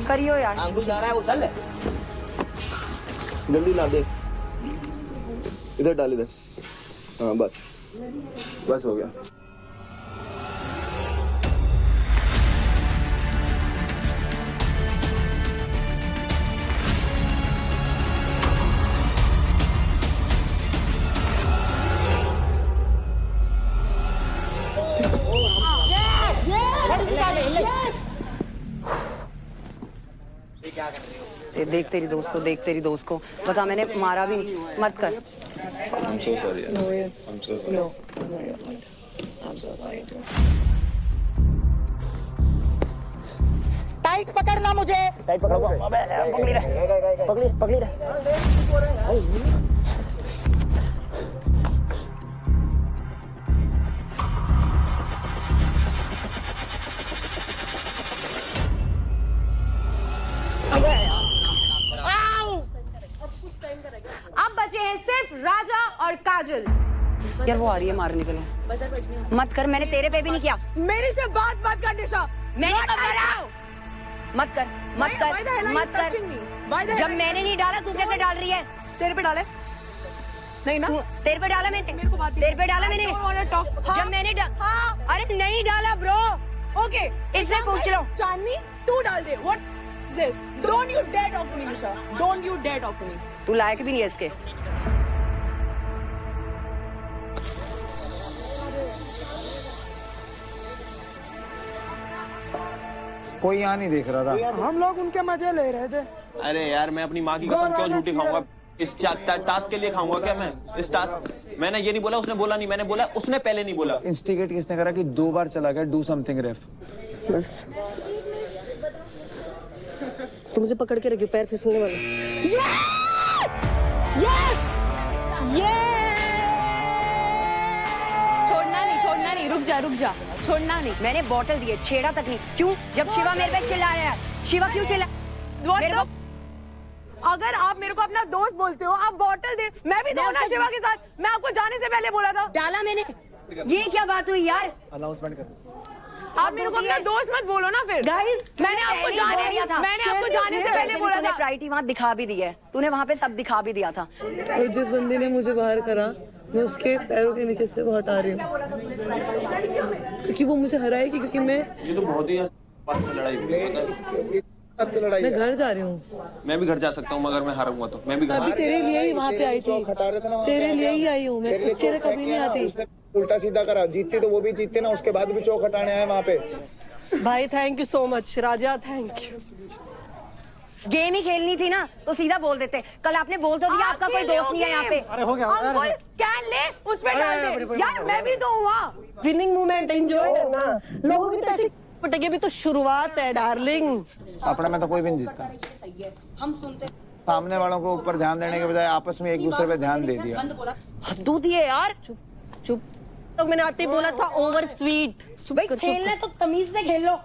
करियो यार। अंकुल जा रहा है, वो चल। जल्दी ला दे, इधर डाल इधर। हाँ बस हो गया। देख तेरी दोस्त को बता, मैंने मारा भी नहीं, मत कर। I'm so sorry. I'm so sorry. No, I'm so sorry. Tight पकड़ना मुझे। टाइट पकड़ो। पकड़ी रहे। अब बचे हैं सिर्फ राजा और काजल। यार वो आ रही है मारने के लिए, मत कर। मैंने तेरे पे भी नहीं किया। मेरे से बात कर निशा। मैंने कब करा? मत कर। जब मैंने नहीं डाला तू कैसे डाल रही है? तेरे पे डाले नहीं ना? तेरे पे डाला मैंने, तेरे पे डाला मैंने। जब मैंने अरे नहीं डाला ब्रो। ओके, इससे पूछ लो। चांदनी तू डाल दे। What is this? Don't you dare talk to me Nisha, don't you dare talk to me. तू लायक भी नहीं है इसके। कोई यहाँ नहीं देख रहा था। हम लोग उनके मजे ले रहे थे। अरे यार मैं अपनी माँ की कसम क्यों झूठी खाऊंगा? इस टास्क के लिए खाऊंगा क्या मैं? इस टास्क मैंने ये नहीं बोला, उसने बोला नहीं, मैंने बोला उसने पहले नहीं बोला। इंस्टिगेट किसने करा कि 2 बार चला गया? डू समथिंग रेफ। बस तो मुझे पकड़ के रखियो, पैर फिसलने वाला। यस छोड़ना नहीं, रुक जा, छोड़ना नहीं। मैंने बॉटल दी है, छेड़ा तक नहीं। क्यों? जब शिवा मेरे पे चिल्ला रहा है, शिवा क्यों चिल्ला? मेरे को अगर आप मेरे को अपना दोस्त बोलते हो, आप बॉटल दे, मैं भी तो ना शिवा के साथ। मैं आपको जाने से पहले बोला था। डाला मैंने। ये क्या बात हुई यार? अनाउंसमेंट कर। आप मेरे को अपना दोस्त मत बोलो ना फिर। गाइस, मैंने आपको जाने से पहले बोला था। प्रायोरिटी वहाँ दिखा भी दी है, तूने वहाँ पे सब दिखा भी दिया था। और जिस बंदे ने मुझे बाहर करा, मैं उसके पैरों के नीचे से वो हटा रही हूँ, क्योंकि वो मुझे हराएगी। क्योंकि मैं ये तो बहुत ही लड़ाई। मैं घर जा रही हूँ। मैं भी घर जा सकता हूँ मगर मैं हारूंगा तो मैं भी घर। अभी तेरे लिए ही वहाँ पे आई थी, तेरे लिए ही आई हूँ मैं, उसके लिए कभी नहीं आती। उल्टा सीधा करा, जीतती तो वो भी जीतते ना, उसके बाद भी चौक हटाने आए वहाँ पे। भाई thank you so much Raja, thank you. Game ही खेलनी थी ना तो सीधा बोल देते। कल आपने बोल तो दिया आपका कोई दोस्त नहीं है यहाँ पे। अरे हो गया। अंकुल कैन ले, उस पे डाल दे यार, मैं भी तो हूँ। विनिंग मोमेंट एंजॉय करना, लोगों की पैसे पटेगी, अभी तो शुरुआत है डार्लिंग। अपने में तो कोई भी नहीं जीतता। हम सुनते सामने वालों को ऊपर ध्यान देने के बजाय आपस में एक दूसरे पे ध्यान दे दिया। हद्दू दिए यार। चुप। तो मैंने आते बोला था ओवर स्वीट। भाई खेलना तो तमीज से खेल लो,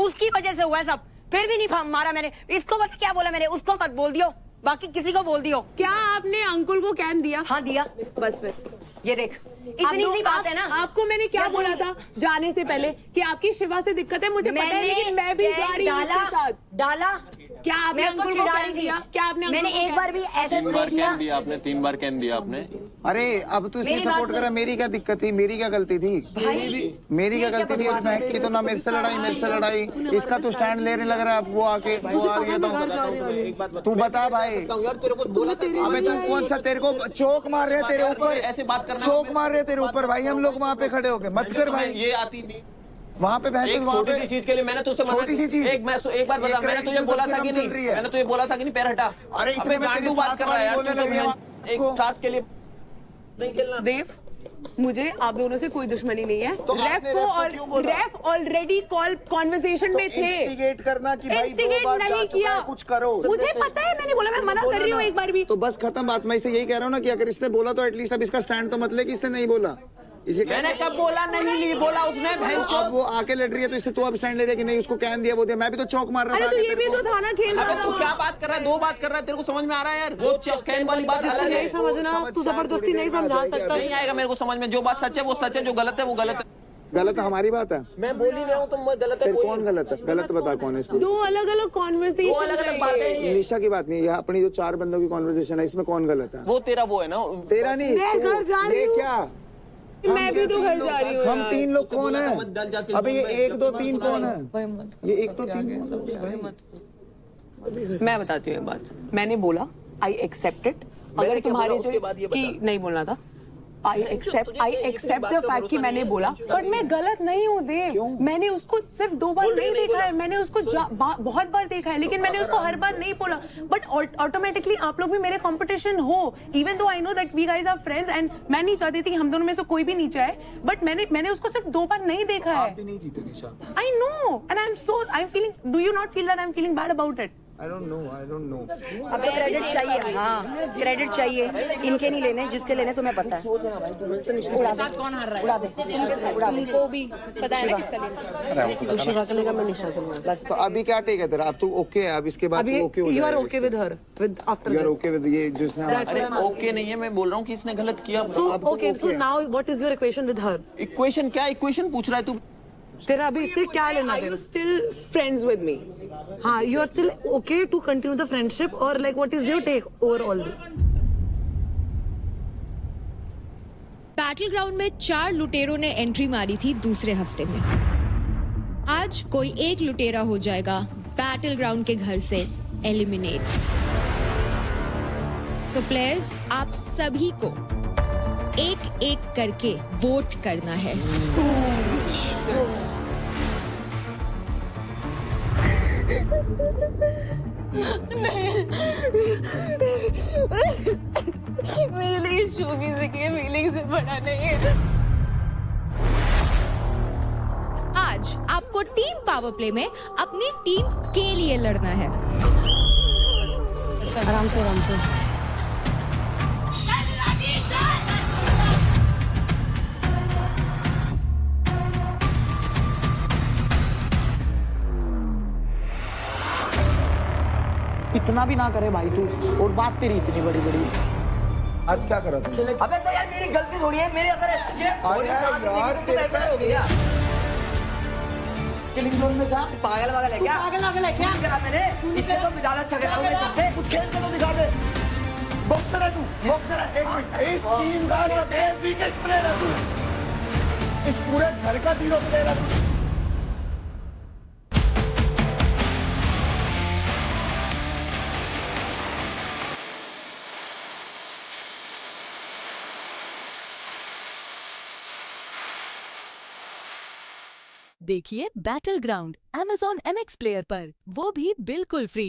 उसकी वजह से हुआ है सब। फिर भी नहीं मारा मैंने इसको। पता क्या बोला मैंने? उसको मत बोल दियो, बाकी किसी को बोल दियो। क्या आपने अंकुल को कैन दिया? हाँ दिया। बस फिर ये देख, इतनी सी बात है ना। आपको मैंने क्या बोला था जाने से पहले कि आपकी शिवा से दिक्कत है, मुझे पता है, लेकिन मैं भी जा रही हूँ उसके साथ। डाला क्या आपने अंकुल को कैन दिया? क्या आपने मैंने एक बार भी ऐसे स्प्रे किया? आपने 3 बार कैन दिया आपने। अरे अब तू इसे सपोर्ट करा, मेरी क्या दिक्कत थी? मेरी क्या गलती थी? मेरी क्या गलती थी? और महक की तो ना मेरे से लड़ाई, इसका तो स्टैंड लेने लग रहा है। अब वो आके वो आ गया तो तू बता भाई। अबे तू कौन सा, तेरे को चौक मार रहे हैं तेरे ऊपर, ऐसे बात करना, चौक मार रहे हैं तेरे ऊपर भाई। हम लोग वहाँ पे खड़े होके मत कर भाई। ये आती थी वहाँ पे बहन, वहाँ छोटी सी चीज के लिए मैंने तुझसे छोटी सी चीज। एक बात बता, मैंने तुझे बोला था कि नहीं? मैंने तुझे बोला था कि नहीं पैर हटा? अरे इतने गांडू बात कर रहा है यार तू तो। एक टास्क के लिए नहीं खेलना। देव, मुझे आप दोनों से कोई दुश्मनी नहीं है। तो रेफ ऑलरेडी कॉल कॉन्वर्सेशन में थे। इंस्टिगेट करना कि भाई इंस्टिगेट नहीं किया, कुछ करो। मुझे पता है, मैंने बोला मैं मना कर रही हूँ एक बार भी। तो बस खत्म बात। मैं इसे यही कह रहा हूँ ना कि अगर इसने बोला तो एटलीस्ट अब इसका स्टैंड तो मत ले कि इसने नहीं बोला। मैंने कब बोला नहीं बोला उसने? अब वो आके लड़ रही है तो इससे तू अब स्टैंड ले दे कि नहीं उसको कैन दिया वो दिया। मैं भी तो चौक मार रहा था। अरे तो ये भी तो था ना खेल रहा तू था। क्या बात कर रहा है? 2 बात कर रहा है, तेरे को समझ में आ रहा है यार? वो कैन वाली बात अलग है। समझना, तू जबरदस्ती नहीं समझा सकता। नहीं आएगा मेरे को समझ में। जो बात सच है वो सच है, जो गलत है वो गलत है। गलत हमारी बात है। मैं बोल ही रहा हूँ, तुम गलत है। फिर कौन गलत है? गलत बता कौन है इसमें? 2 अलग-अलग कॉन्वर्सेशन, 2 अलग-अलग बातें हैं ये। निशा की बात नहीं है, अपनी जो 4 बंदों की कॉन्वर्सेशन है इसमें कौन गलत है? वो तेरा वो है ना। तेरा नहीं, मैं घर जा रही हूँ। क्या मैं भी तो घर जा रही हूँ। हम 3 लोग कौन है? अबे ये 1 2 3 कौन है? ये 1 2 3 मैं बताती हूँ एक बात। मैंने बोला आई एक्सेप्ट इट। अगर तुम्हारे जो कि नहीं बोलना था, आई एक्सेप्ट द फैक्ट कि मैंने बोला, बट मैं गलत नहीं हूँ देव। मैंने उसको सिर्फ 2 बार नहीं देखा है, मैंने उसको बहुत बार देखा है, लेकिन मैंने उसको हर बार नहीं बोला। बट ऑटोमेटिकली आप लोग भी मेरे कंपटीशन हो, even though I know that we guys are friends and मैं नहीं चाहती थी हम दोनों में से कोई भी नीचे आए, बट मैंने उसको सिर्फ 2 बार नहीं देखा है। आप भी नहीं जीते Nisha. I know and I am feeling, do you not feel that I am feeling bad about it? I don't know. अब तो क्रेडिट चाहिए। हाँ क्रेडिट चाहिए, इनके नहीं लेने, जिसके लेने तुम्हें पता है। उड़ा दे तुमको भी पता है ना किसका लेना। तू शिवा का लेगा, मैं निशा का लूंगा। बस तो अभी क्या टेक है तेरा? अब तू ओके है? अब इसके बाद तू ओके हो जाएगा? You are okay with her, with after you are okay with ये जिसने? अरे ओके नहीं है, मैं बोल रहा हूँ कि इसने गलत किया। So okay, so now what is your equation with her? Equation क्या इक्वेशन पूछ रहा है तू? तेरा अभी इससे क्या लेना देना? Still friends with me? हाँ, you are still okay to continue the friendship और like what is your take over all this? Battle ground में 4 लुटेरों ने एंट्री मारी थी दूसरे हफ्ते में। आज कोई एक लुटेरा हो जाएगा बैटल ग्राउंड के घर से एलिमिनेट। सो प्लेयर्स, आप सभी को एक एक करके वोट करना है। मेरे लिए शो किसी की फीलिंग से बड़ा नहीं है। आज आपको टीम पावर प्ले में अपनी टीम के लिए लड़ना है। आराम से आराम से। इतना भी ना करे भाई तू, और बात तेरी इतनी बड़ी बड़ी। आज क्या करा तुमने? अबे तो यार मेरी गलती थोड़ी है, मेरे अगर ऐसा हो गया। किलिंग जोन में जा। पागल वागल है क्या? पागल है क्या? करा मैंने, इससे तो ज्यादा अच्छा करा हूं मैं सबसे। कुछ खेल के तो दिखा दे। बॉक्सर है तू, बॉक्सर है। एक मिनट, इस टीम का सबसे वीकेस्ट प्लेयर है तू, इस पूरे घर का 0 प्लेयर है तू। देखिए battle ground Amazon MX player पर, वो भी बिल्कुल फ्री।